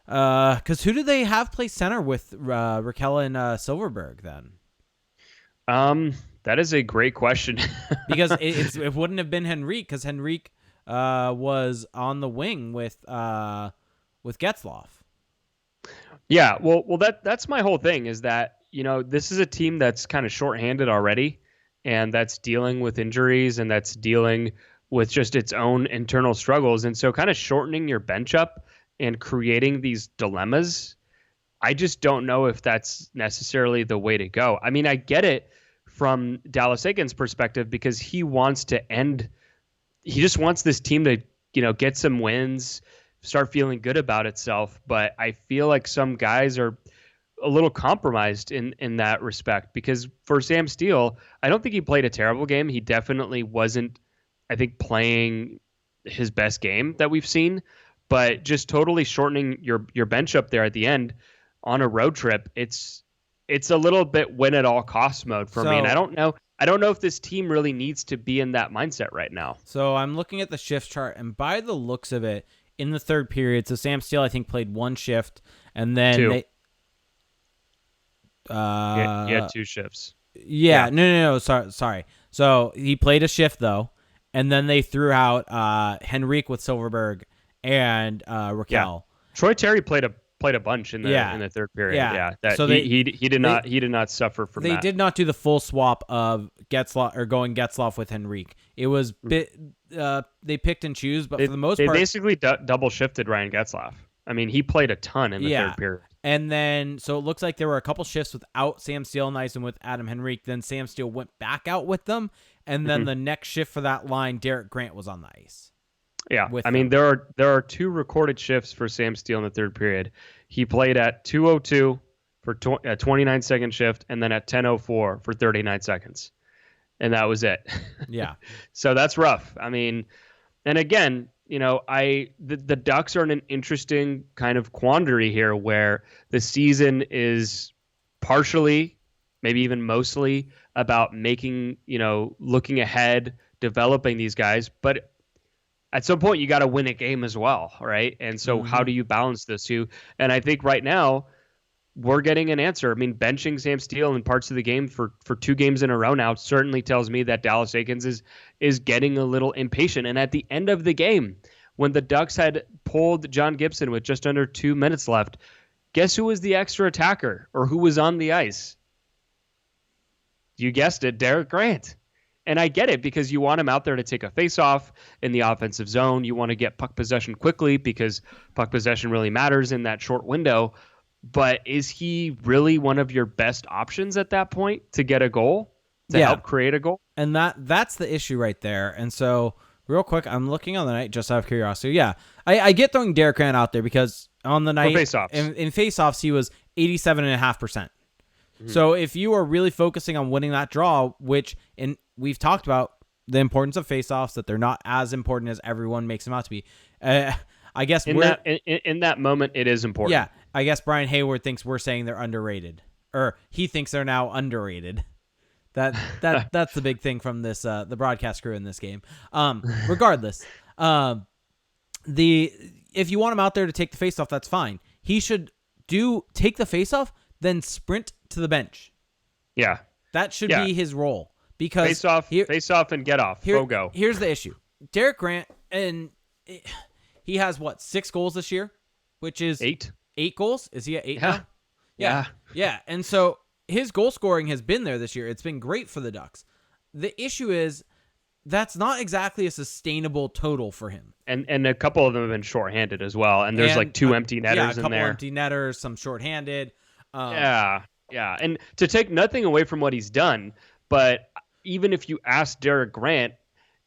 Because who did they have play center with Raquel and Silverberg then? That is a great question. Because it wouldn't have been Henrique, because Henrique was on the wing with Getzlaf. Yeah, well, that's my whole thing is that, this is a team that's kind of shorthanded already, and that's dealing with injuries, and that's dealing with just its own internal struggles. And so kind of shortening your bench up and creating these dilemmas, I just don't know if that's necessarily the way to go. I mean, I get it from Dallas Eakins' perspective, because he just wants this team to, get some wins, start feeling good about itself. But I feel like some guys are a little compromised in that respect, because for Sam Steele, I don't think he played a terrible game. He definitely wasn't, I think, playing his best game that we've seen, but just totally shortening your bench up there at the end on a road trip. It's a little bit win at all costs mode for me. And I don't know if this team really needs to be in that mindset right now. So I'm looking at the shift chart, and by the looks of it, in the third period, so Sam Steele, I think, played 1 shift, and then 2. He had 2 shifts. Yeah. No. Sorry. So he played a shift, though, and then they threw out Henrique with Silverberg and Raquel. Yeah. Troy Terry played a bunch in the third period. Yeah. So he did not suffer from that. They did not do the full swap of Getzlaf or going Getzlaf with Henrique. It was they picked and choose, but for the most part, they basically double shifted Ryan Getzlaf. I mean, he played a ton in the third period. And then, so it looks like there were a couple shifts without Sam Steele on the ice and with Adam Henrique. Then Sam Steele went back out with them. And then the next shift for that line, Derek Grant was on the ice. Yeah. I mean, there are 2 recorded shifts for Sam Steele in the third period. He played at 2:02 for a 29-second shift, and then at 10:04 for 39 seconds. And that was it. Yeah. So that's rough. I mean, and again, the Ducks are in an interesting kind of quandary here, where the season is partially, maybe even mostly, about making, looking ahead, developing these guys. But at some point, you got to win a game as well, right? And so how do you balance those two? And I think right now, we're getting an answer. I mean, benching Sam Steele in parts of the game for 2 games in a row now certainly tells me that Dallas Eakins is getting a little impatient. And at the end of the game, when the Ducks had pulled John Gibson with just under 2 minutes left, guess who was the extra attacker, or who was on the ice? You guessed it, Derek Grant. And I get it, because you want him out there to take a face-off in the offensive zone. You want to get puck possession quickly, because puck possession really matters in that short window. But is he really one of your best options at that point to get a goal? to help create a goal. And that's the issue right there. And so, real quick, I'm looking on the night just out of curiosity. Yeah, I get throwing Derek Grant out there because on the night in faceoffs he was 87.5%. So if you are really focusing on winning that draw, we've talked about the importance of faceoffs, that they're not as important as everyone makes them out to be. I guess in that moment it is important. Yeah, I guess Brian Hayward thinks we're saying they're underrated, or he thinks they're now underrated. That's the big thing from this the broadcast crew in this game. Regardless, if you want him out there to take the faceoff, that's fine. He should take the faceoff, then sprint to the bench. Yeah, that should be his role. Because face off, and get off. Go. Here's the issue: Derek Grant, and he has 6 goals this year, which is 8 goals. Is he at 8 now? Yeah. And so his goal scoring has been there this year. It's been great for the Ducks. The issue is that's not exactly a sustainable total for him. And a couple of them have been shorthanded as well. And there's 2 empty netters in there. Yeah, a couple empty netters, some shorthanded. Yeah. And to take nothing away from what he's done, but even if you ask Derek Grant,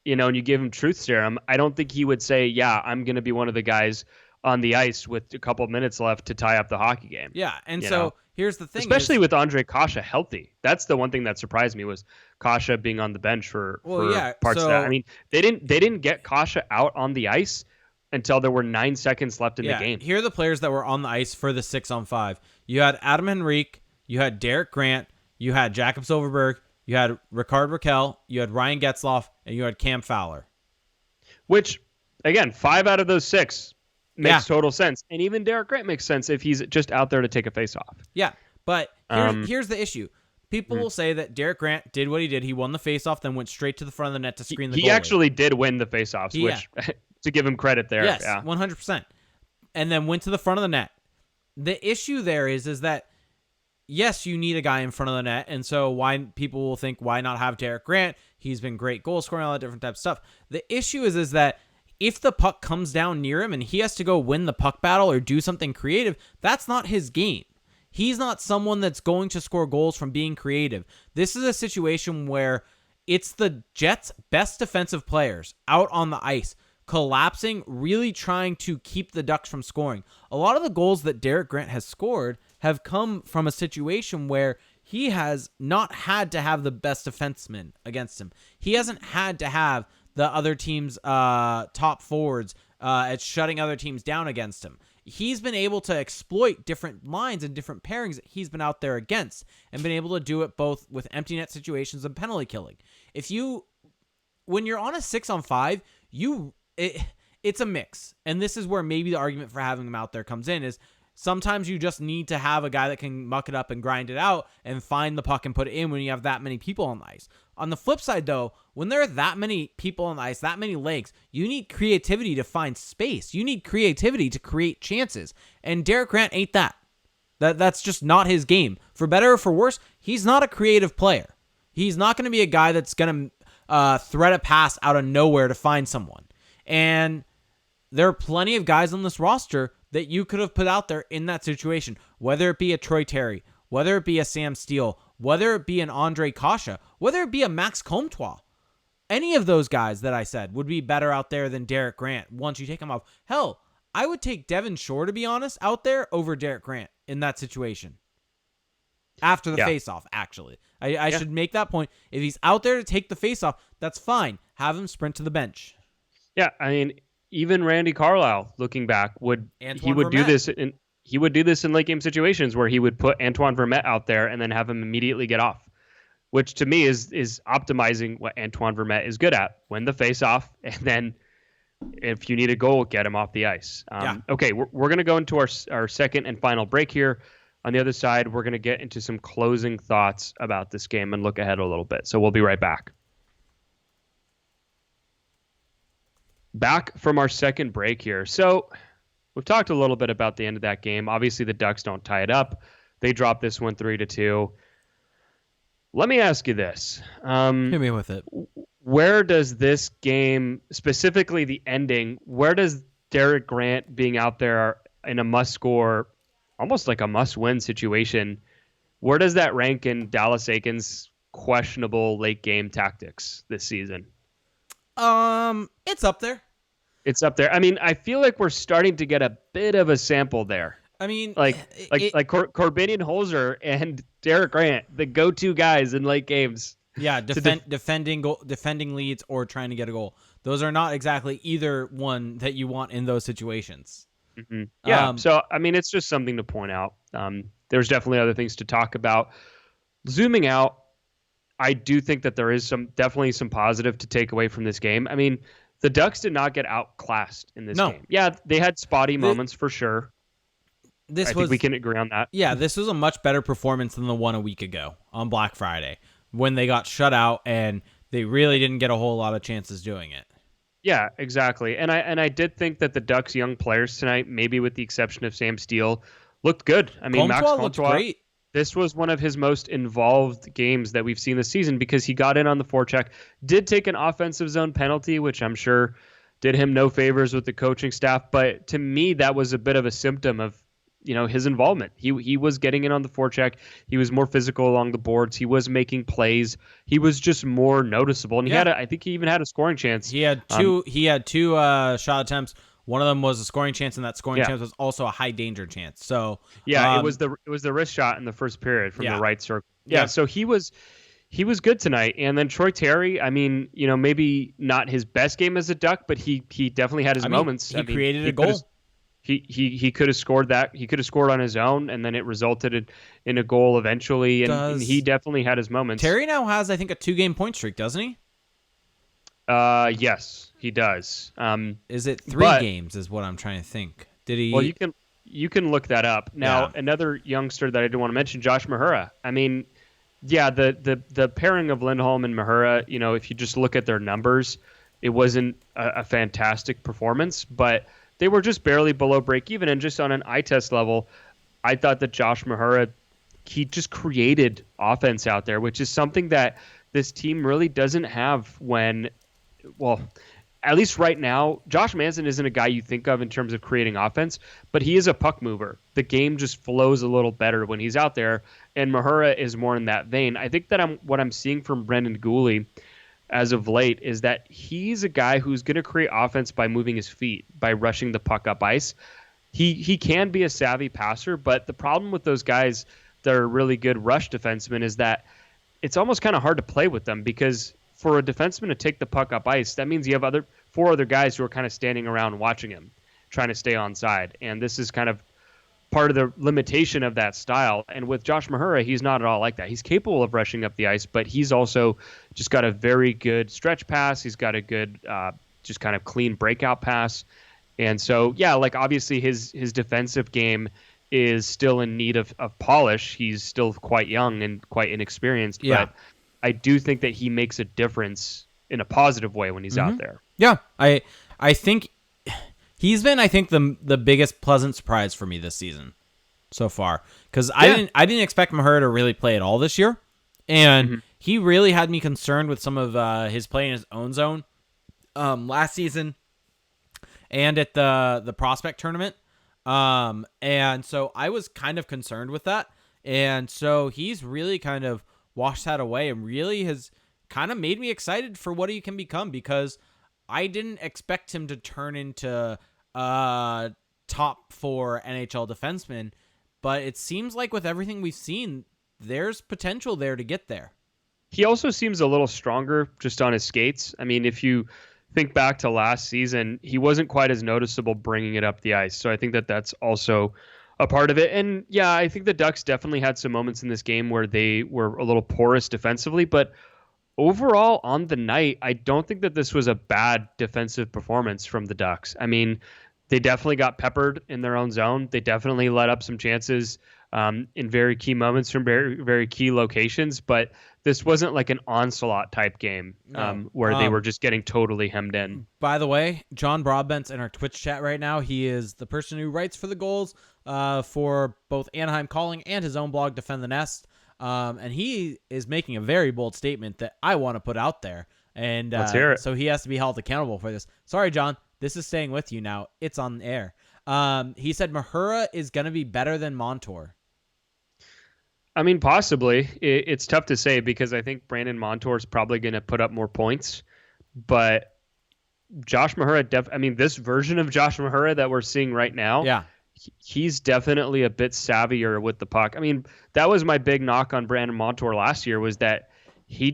and you give him truth serum, I don't think he would say, yeah, I'm going to be one of the guys on the ice with a couple of minutes lleft to tie up the hockey game. Yeah, and so here's the thing. Especially with Ondrej Kase healthy. That's the one thing that surprised me was Kase being on the bench for parts of that. I mean, they didn't get Kase out on the ice until there were 9 seconds left in the game. Here are the players that were on the ice for the 6-on-5. You had Adam Henrique, you had Derek Grant, you had Jakob Silfverberg, you had Ricard Raquel, you had Ryan Getzlaf, and you had Cam Fowler. Which, again, 5 out of those 6 makes total sense. And even Derek Grant makes sense if he's just out there to take a face-off. Yeah, but here's the issue. People will say that Derek Grant did what he did. He won the face-off, then went straight to the front of the net to screen the goalie. He actually did win the face-offs, which, to give him credit there. Yes, 100%. And then went to the front of the net. The issue there is that, yes, you need a guy in front of the net, and so people will think, why not have Derek Grant? He's been great goal scoring, all that different type of stuff. The issue is that if the puck comes down near him and he has to go win the puck battle or do something creative, that's not his game. He's not someone that's going to score goals from being creative. This is a situation where it's the Jets' best defensive players out on the ice, collapsing, really trying to keep the Ducks from scoring. A lot of the goals that Derek Grant has scored have come from a situation where he has not had to have the best defenseman against him. He hasn't had to have the other team's top forwards at shutting other teams down against him. He's been able to exploit different lines and different pairings that he's been out there against and been able to do it both with empty net situations and penalty killing. When you're on a 6-on-5, it's a mix. And this is where maybe the argument for having him out there comes in is sometimes you just need to have a guy that can muck it up and grind it out and find the puck and put it in when you have that many people on the ice. On the flip side, though, when there are that many people on the ice, that many legs, you need creativity to find space. You need creativity to create chances. And Derek Grant ain't that. That's just not his game. For better or for worse, he's not a creative player. He's not going to be a guy that's going to thread a pass out of nowhere to find someone. And there are plenty of guys on this roster that you could have put out there in that situation, whether it be a Troy Terry, whether it be a Sam Steele, whether it be an Ondrej Kase, whether it be a Max Comtois. Any of those guys that I said would be better out there than Derek Grant once you take him off. Hell, I would take Devin Shore, to be honest, out there over Derek Grant in that situation. After the faceoff, actually. I should make that point. If he's out there to take the faceoff, that's fine. Have him sprint to the bench. Yeah, I mean, even Randy Carlyle, looking back, would do this in late game situations where he would put Antoine Vermette out there and then have him immediately get off, which to me is optimizing what Antoine Vermette is good at: win the faceoff, and then if you need a goal, get him off the ice. Okay, we're going to go into our second and final break here. On the other side, we're going to get into some closing thoughts about this game and look ahead a little bit. So we'll be right back. Back from our second break here. So we've talked a little bit about the end of that game. Obviously, the Ducks don't tie it up. They drop this one 3-2. Let me ask you this. Hit me with it. Where does this game, specifically the ending, where does Derek Grant being out there in a must-score, almost like a must-win situation, where does that rank in Dallas Eakins' questionable late game tactics this season? It's up there. It's up there. I mean, I feel like we're starting to get a bit of a sample there. I mean, Corbinian Holzer and Derek Grant, the go-to guys in late games. Yeah, defending leads or trying to get a goal. Those are not exactly either one that you want in those situations. Mm-hmm. Yeah. So, I mean, it's just something to point out. There's definitely other things to talk about. Zooming out, I do think that there is definitely some positive to take away from this game. I mean, the Ducks did not get outclassed in this game. Yeah, they had spotty moments for sure. I think we can agree on that. Yeah, this was a much better performance than the one a week ago on Black Friday when they got shut out and they really didn't get a whole lot of chances doing it. Yeah, exactly. And I did think that the Ducks' young players tonight, maybe with the exception of Sam Steele, looked good. I mean, Max Comtois looked great. This was one of his most involved games that we've seen this season because he got in on the forecheck, did take an offensive zone penalty, which I'm sure did him no favors with the coaching staff. But to me, that was a bit of a symptom of his involvement. He was getting in on the forecheck. He was more physical along the boards. He was making plays. He was just more noticeable. And I think he even had a scoring chance. He had two. He had two shot attempts. One of them was a scoring chance, and that scoring chance was also a high danger chance. So it was the wrist shot in the first period from the right circle. Yeah, so he was good tonight. And then Troy Terry, I mean, maybe not his best game as a Duck, but he definitely had his moments. He created a goal. He could have scored that. He could have scored on his own, and then it resulted in a goal eventually. And he definitely had his moments. Terry now has, I think, a 2-game point streak, doesn't he? Yes, he does. Is it 3 games? Is what I'm trying to think. Did he? Well, you can look that up. Now, another youngster that I didn't want to mention, Josh Mahura. I mean, yeah, the pairing of Lindholm and Mahura. If you just look at their numbers, it wasn't a fantastic performance, but they were just barely below break even. And just on an eye test level, I thought that Josh Mahura, he just created offense out there, which is something that this team really doesn't have at least right now. Josh Manson isn't a guy you think of in terms of creating offense, but he is a puck mover. The game just flows a little better when he's out there, and Mahura is more in that vein. I think that what I'm seeing from Brendan Gooley as of late is that he's a guy who's going to create offense by moving his feet, by rushing the puck up ice. He can be a savvy passer, but the problem with those guys that are really good rush defensemen is that it's almost kind of hard to play with them because for a defenseman to take the puck up ice, that means you have 4 other guys who are kind of standing around watching him, trying to stay on side. And this is kind of part of the limitation of that style. And with Josh Mahura, he's not at all like that. He's capable of rushing up the ice, but he's also just got a very good stretch pass. He's got a good, just kind of clean breakout pass. And so, obviously his defensive game is still in need of polish. He's still quite young and quite inexperienced, but I do think that he makes a difference in a positive way when he's out there. Yeah, I think he's been, the biggest pleasant surprise for me this season so far because I didn't expect Mahura to really play at all this year, and he really had me concerned with some of his play in his own zone last season and at the prospect tournament, and so I was kind of concerned with that, and so he's really kind of washed that away and really has kind of made me excited for what he can become because I didn't expect him to turn into a top 4 NHL defenseman, but it seems like with everything we've seen, there's potential there to get there. He also seems a little stronger just on his skates. I mean, if you think back to last season, he wasn't quite as noticeable bringing it up the ice. So I think that that's also a part of it. And yeah, I think the Ducks definitely had some moments in this game where they were a little porous defensively, but overall on the night, I don't think that this was a bad defensive performance from the Ducks. I mean, they definitely got peppered in their own zone. They definitely let up some chances in very key moments from very, very key locations, but this wasn't like an onslaught type game where they were just getting totally hemmed in. By the way, John Broadbent's in our Twitch chat right now. He is the person who writes for the goals for both Anaheim Calling and his own blog, Defend the Nest. And he is making a very bold statement that I want to put out there. And let's hear it. So he has to be held accountable for this. Sorry, John. This is staying with you now. It's on air. He said Mahura is going to be better than Montour. I mean, possibly. It's tough to say because I think Brandon Montour is probably going to put up more points. But Josh Mahura, I mean, this version of Josh Mahura that we're seeing right now, Yeah. he's definitely a bit savvier with the puck. I mean, that was my big knock on Brandon Montour last year was that he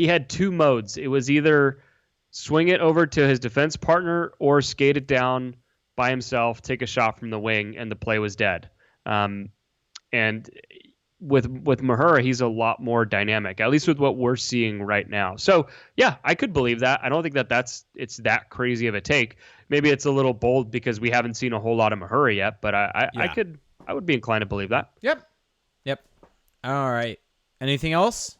had two modes. It was either swing it over to his defense partner or skate it down by himself, take a shot from the wing, and the play was dead. And with Mahura, he's a lot more dynamic, at least with what we're seeing right now. So yeah, I could believe that. I don't think it's that crazy of a take. Maybe it's a little bold because we haven't seen a whole lot of Mahura yet, but I would be inclined to believe that. Yep. All right. Anything else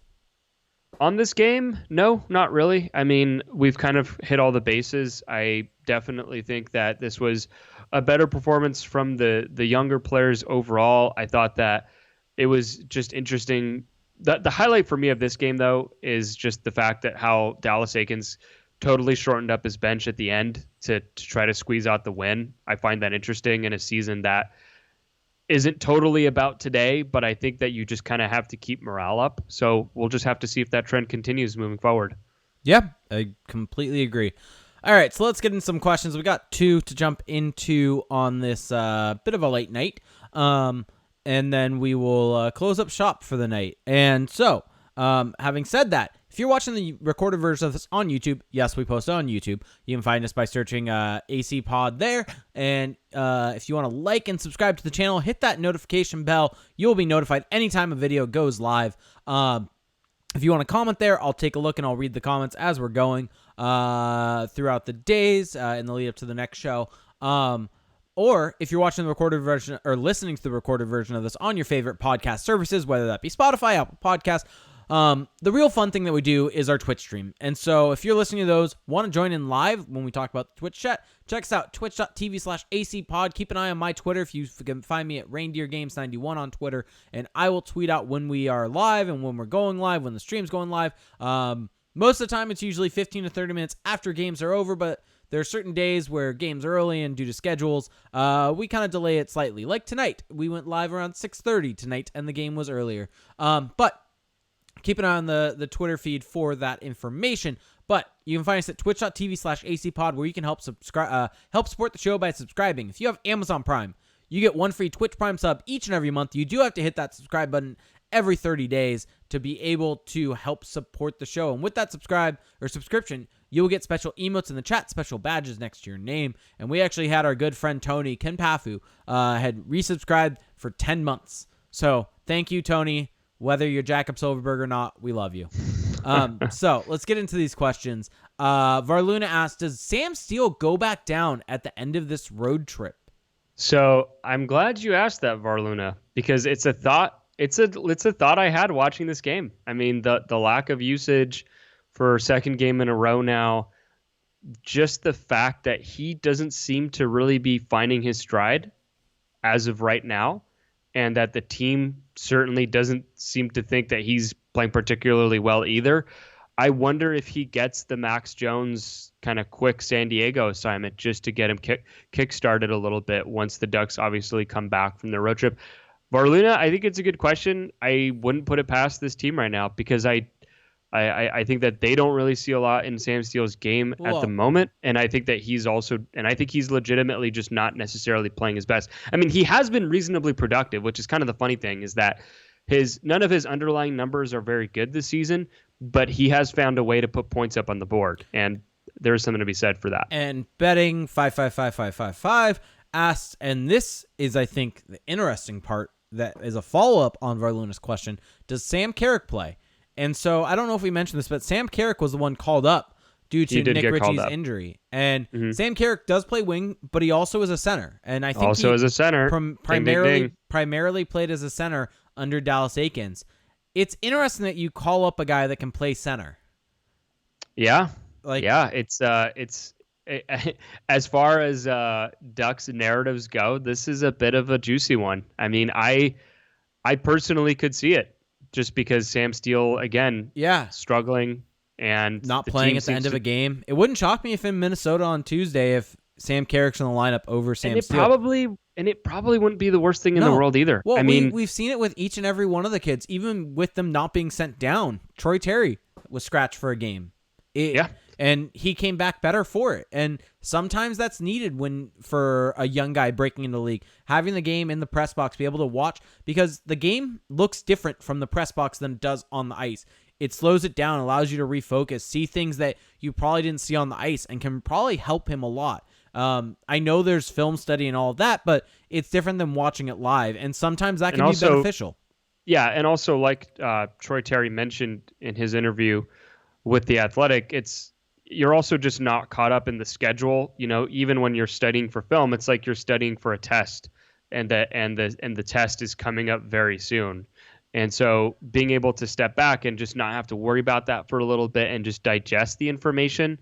on this game? No, not really. I mean, we've kind of hit all the bases. I definitely think that this was a better performance from the younger players overall. I thought that it was just interesting. The highlight for me of this game, though, is just the fact that how Dallas Eakins totally shortened up his bench at the end to try to squeeze out the win. I find that interesting in a season that isn't totally about today, but I think that you just kind of have to keep morale up. So we'll just have to see if that trend continues moving forward. Yeah, I completely agree. All right, so let's get in some questions. We got two to jump into on this bit of a late night, and then we will close up shop for the night. And so, having said that, if you're watching the recorded version of this on YouTube, yes, we post it on YouTube. You can find us by searching AC Pod there. And if you want to like and subscribe to the channel, hit that notification bell. You'll be notified anytime a video goes live. If you want to comment there, I'll take a look and I'll read the comments as we're going throughout the days in the lead up to the next show. Or if you're watching the recorded version or listening to the recorded version of this on your favorite podcast services, whether that be Spotify, Apple Podcasts, the real fun thing that we do is our Twitch stream. And so if you're listening to those, want to join in live when we talk about the Twitch chat, check us out, twitch.tv/acpod. Keep an eye on my Twitter if you can find me at ReindeerGames91 on Twitter, and I will tweet out when we are live and when we're going live, when the stream's going live. Most of the time, it's usually 15 to 30 minutes after games are over, but there are certain days where games are early and due to schedules, we kind of delay it slightly. Like tonight, we went live around 6:30 tonight, and the game was earlier. But keep an eye on the Twitter feed for that information. But you can find us at twitch.tv/acpod, where you can help support the show by subscribing. If you have Amazon Prime, you get one free Twitch Prime sub each and every month. You do have to hit that subscribe button every 30 days to be able to help support the show. And with that subscription, you'll get special emotes in the chat, special badges next to your name. And we actually had our good friend Tony Kenpafu had resubscribed for 10 months. So thank you, Tony. Whether you're Jacob Silverberg or not, we love you. So let's get into these questions. Varluna asked, does Sam Steele go back down at the end of this road trip? So I'm glad you asked that, Varluna, because it's a thought. It's a thought I had watching this game. I mean, the lack of usage for second game in a row now, just the fact that he doesn't seem to really be finding his stride as of right now, and that the team certainly doesn't seem to think that he's playing particularly well either. I wonder if he gets the Max Jones kind of quick San Diego assignment just to get him kick-started a little bit once the Ducks obviously come back from their road trip. Varluna, I think it's a good question. I wouldn't put it past this team right now because I think that they don't really see a lot in Sam Steele's game at the moment. And I think that he's legitimately just not necessarily playing his best. I mean, he has been reasonably productive, which is kind of the funny thing is that none of his underlying numbers are very good this season, but he has found a way to put points up on the board. And there's something to be said for that. And betting 555555 asked, and this is, I think, the interesting part that is a follow-up on Varluna's question, does Sam Carrick play? And so I don't know if we mentioned this, but Sam Carrick was the one called up due to Nick Ritchie's injury. And Sam Carrick does play wing, but he also is a center. And I think also as a center, primarily played as a center under Dallas Eakins. It's interesting that you call up a guy that can play center. Yeah. It's as far as Ducks narratives go, this is a bit of a juicy one. I mean, I personally could see it. Just because Sam Steele, again, struggling and not playing at the end of a game. It wouldn't shock me if in Minnesota on Tuesday, if Sam Carrick's in the lineup over Sam Steele. It probably wouldn't be the worst thing in the world either. Well, we've seen it with each and every one of the kids, even with them not being sent down. Troy Terry was scratched for a game. And he came back better for it. And sometimes that's needed for a young guy breaking into the league. Having the game in the press box, be able to watch, because the game looks different from the press box than it does on the ice. It slows it down, allows you to refocus, see things that you probably didn't see on the ice, and can probably help him a lot. I know there's film study and all of that, but it's different than watching it live. And sometimes that can be beneficial. Yeah, and also like Troy Terry mentioned in his interview with The Athletic, you're also just not caught up in the schedule. Even when you're studying for film, it's like you're studying for a test, and the test is coming up very soon. And so being able to step back and just not have to worry about that for a little bit and just digest the information,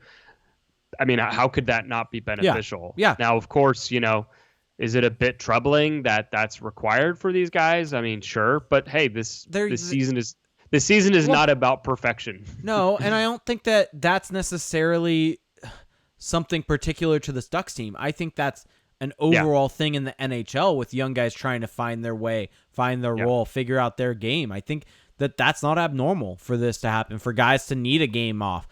I mean, how could that not be beneficial? Yeah. Now, of course, is it a bit troubling that that's required for these guys? I mean, sure, but hey, this season is not about perfection. No, and I don't think that that's necessarily something particular to this Ducks team. I think that's an overall thing in the NHL with young guys trying to find their way, find their role, figure out their game. I think that's not abnormal for this to happen, for guys to need a game off.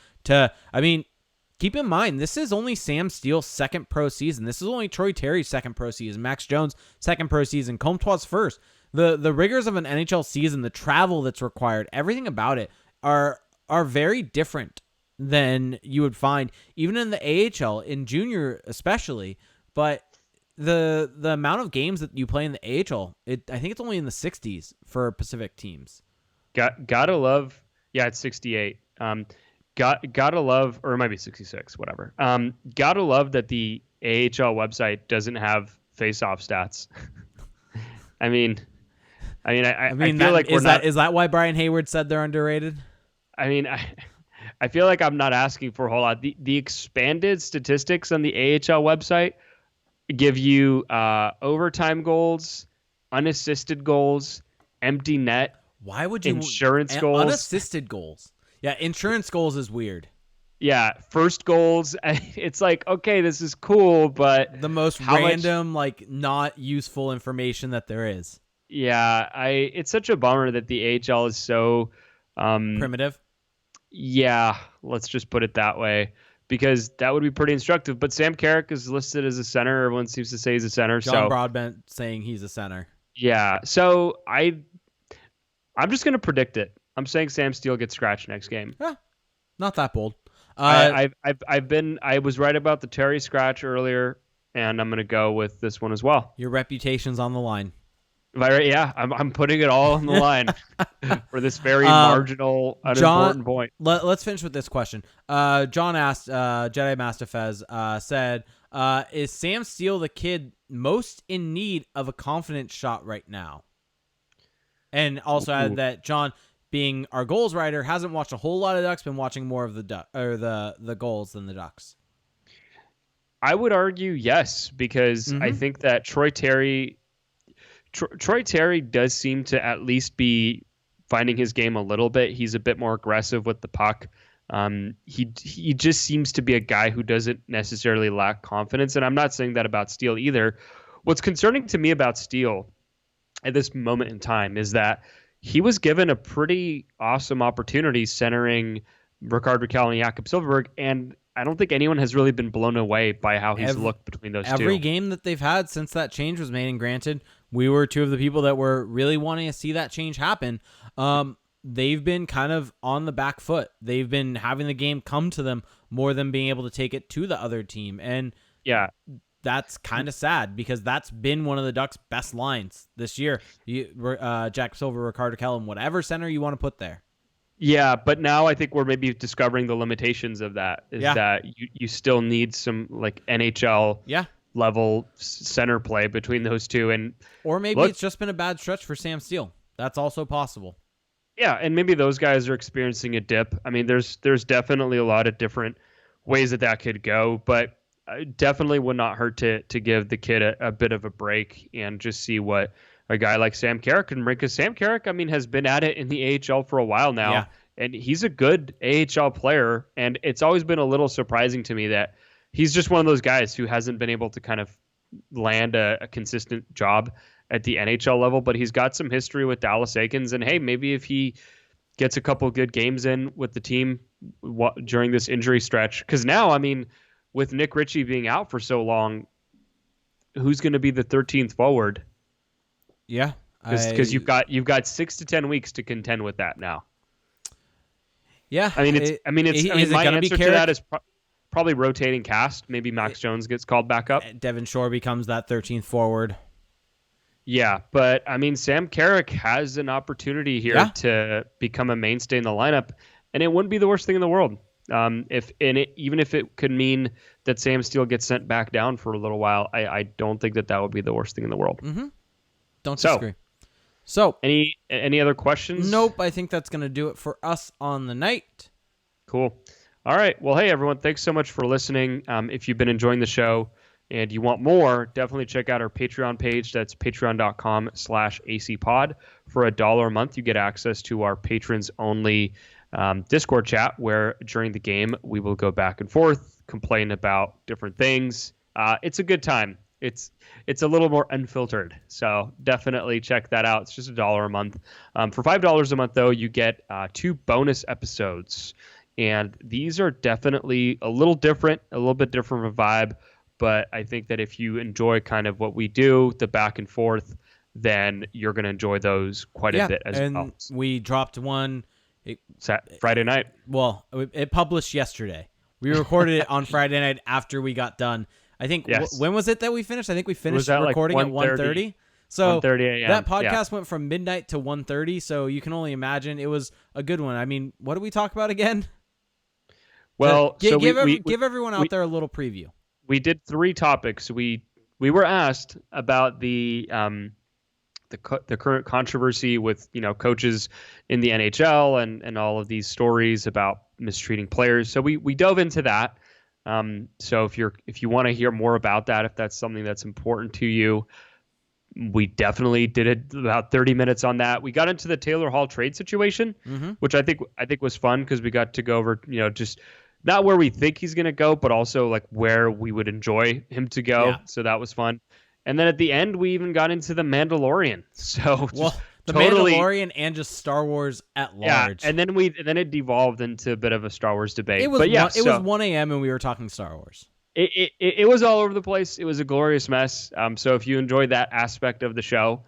Keep in mind, this is only Sam Steele's second pro season. This is only Troy Terry's second pro season, Max Jones' second pro season, Comtois' first. The rigors of an NHL season, the travel that's required, everything about it are very different than you would find even in the AHL, in junior especially. But the amount of games that you play in the AHL, I think it's only in the 60s for Pacific teams. Gotta love, it's 68. Gotta love, or it might be 66, whatever. Gotta love that the AHL website doesn't have face-off stats. I feel like is that why Brian Hayward said they're underrated? I mean, I feel like I'm not asking for a whole lot. The expanded statistics on the AHL website give you overtime goals, unassisted goals, empty net. Why would you insurance goals? Unassisted goals. Yeah, insurance goals is weird. Yeah, first goals. It's like, okay, this is cool, but the most random, not useful information that there is. Yeah, it's such a bummer that the AHL is so primitive. Yeah, let's just put it that way, because that would be pretty instructive. But Sam Carrick is listed as a center. Everyone seems to say he's a center. John Broadbent saying he's a center. Yeah, so I'm just gonna predict it. I'm saying Sam Steele gets scratched next game. Yeah, not that bold. I was right about the Terry scratch earlier, and I'm gonna go with this one as well. Your reputation's on the line. Yeah, I'm putting it all on the line for this very marginal, unimportant point. Let's finish with this question. John asked, Jedi Mastafez said, is Sam Steele the kid most in need of a confidence shot right now? And also added that John, being our goals writer, hasn't watched a whole lot of Ducks, been watching more of the goals than the Ducks. I would argue yes, because I think that Troy Terry does seem to at least be finding his game a little bit. He's a bit more aggressive with the puck. He just seems to be a guy who doesn't necessarily lack confidence, and I'm not saying that about Steele either. What's concerning to me about Steele at this moment in time is that he was given a pretty awesome opportunity centering Rickard Rakell and Jakob Silfverberg, and I don't think anyone has really been blown away by how he's looked between those two. Every game that they've had since that change was made, and granted, we were two of the people that were really wanting to see that change happen. They've been kind of on the back foot. They've been having the game come to them more than being able to take it to the other team. And that's kind of sad, because that's been one of the Ducks' best lines this year. Jack Silver, Rickard Rakell, and whatever center you want to put there. Yeah, but now I think we're maybe discovering the limitations of that. That you still need some NHL level center play between those two, or maybe it's just been a bad stretch for Sam Steele. That's also possible. Yeah, and maybe those guys are experiencing a dip. I mean, there's definitely a lot of different ways that could go, but definitely would not hurt to give the kid a bit of a break and just see what a guy like Sam Carrick can bring. Because Sam Carrick, has been at it in the AHL for a while now, and he's a good AHL player. And it's always been a little surprising to me that he's just one of those guys who hasn't been able to kind of land a consistent job at the NHL level, but he's got some history with Dallas Eakins. And hey, maybe if he gets a couple good games in with the team during this injury stretch, because now, I mean, with Nick Ritchie being out for so long, who's going to be the 13th forward? Yeah, because you've got 6 to 10 weeks to contend with that now. Yeah, my answer to that is probably rotating cast. Maybe Max Jones gets called back up. Devin Shore becomes that 13th forward. Yeah, but I mean, Sam Carrick has an opportunity here to become a mainstay in the lineup, and it wouldn't be the worst thing in the world. Even if it could mean that Sam Steele gets sent back down for a little while, I don't think that would be the worst thing in the world. Mm-hmm. Don't disagree. So, any other questions? Nope. I think that's going to do it for us on the night. Cool. All right. Well, hey, everyone. Thanks so much for listening. If you've been enjoying the show and you want more, definitely check out our Patreon page. That's patreon.com/acpod. For $1 a month, you get access to our patrons-only Discord chat, where during the game, we will go back and forth, complain about different things. It's a good time. It's a little more unfiltered, so definitely check that out. It's just $1 a month. For $5 a month, though, you get 2 bonus episodes, and these are definitely a little bit different of a vibe. But I think that if you enjoy kind of what we do, the back and forth, then you're going to enjoy those quite a bit as well. We dropped one Friday night. Well, it published yesterday. We recorded it on Friday night after we got done. I think, when was it that we finished? I think we finished recording at 1:30. So 1:30 a.m. That podcast went from midnight to 1:30, so you can only imagine it was a good one. I mean, what did we talk about again? Well, give everyone out there a little preview. We did 3 topics. We were asked about the current controversy with coaches in the NHL and all of these stories about mistreating players. So we dove into that. So if you want to hear more about that, if that's something that's important to you, we definitely did about 30 minutes on that. We got into the Taylor Hall trade situation, which I think was fun because we got to go over just not where we think he's going to go, but also like where we would enjoy him to go. Yeah. So that was fun. And then at the end, we even got into the Mandalorian. So Mandalorian and just Star Wars at large. Yeah, and then it devolved into a bit of a Star Wars debate. It was 1 a.m. and we were talking Star Wars. It was all over the place. It was a glorious mess. So if you enjoyed that aspect of the show,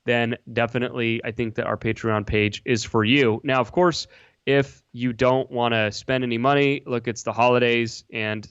then definitely I think that our Patreon page is for you. Now, of course, if you don't want to spend any money, look, it's the holidays, and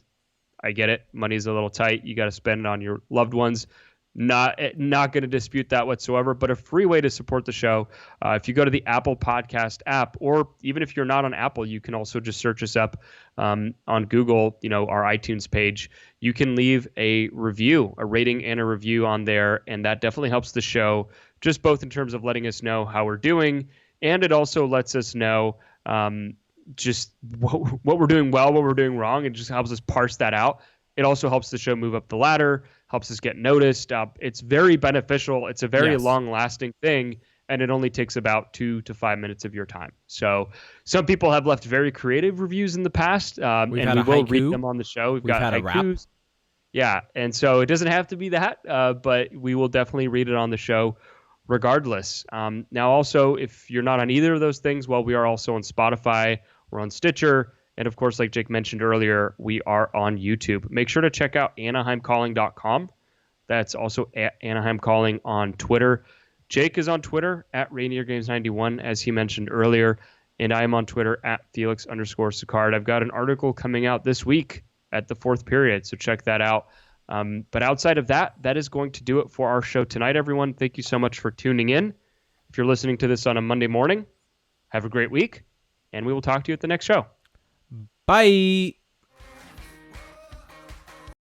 I get it. Money's a little tight. You got to spend it on your loved ones. Not going to dispute that whatsoever, but a free way to support the show. If you go to the Apple Podcast app, or even if you're not on Apple, you can also just search us up on Google, our iTunes page. You can leave a review, a rating and a review on there, and that definitely helps the show, just both in terms of letting us know how we're doing, and it also lets us know just what we're doing well, what we're doing wrong. It just helps us parse that out. It also helps the show move up the ladder, helps us get noticed. It's very beneficial. It's a very long-lasting thing, and it only takes about 2 to 5 minutes of your time. So some people have left very creative reviews in the past, and we will read them on the show. We've got had haikus. A rap. Yeah, and so it doesn't have to be that, but we will definitely read it on the show regardless. Now, also, if you're not on either of those things, well, we are also on Spotify. We're on Stitcher. And, of course, like Jake mentioned earlier, we are on YouTube. Make sure to check out AnaheimCalling.com. That's also at Anaheim Calling on Twitter. Jake is on Twitter at RainierGames91, as he mentioned earlier. And I am on Twitter at Felix_Sicard. I've got an article coming out this week at the 4th period, so check that out. But outside of that, that is going to do it for our show tonight, everyone. Thank you so much for tuning in. If you're listening to this on a Monday morning, have a great week, and we will talk to you at the next show. Bye.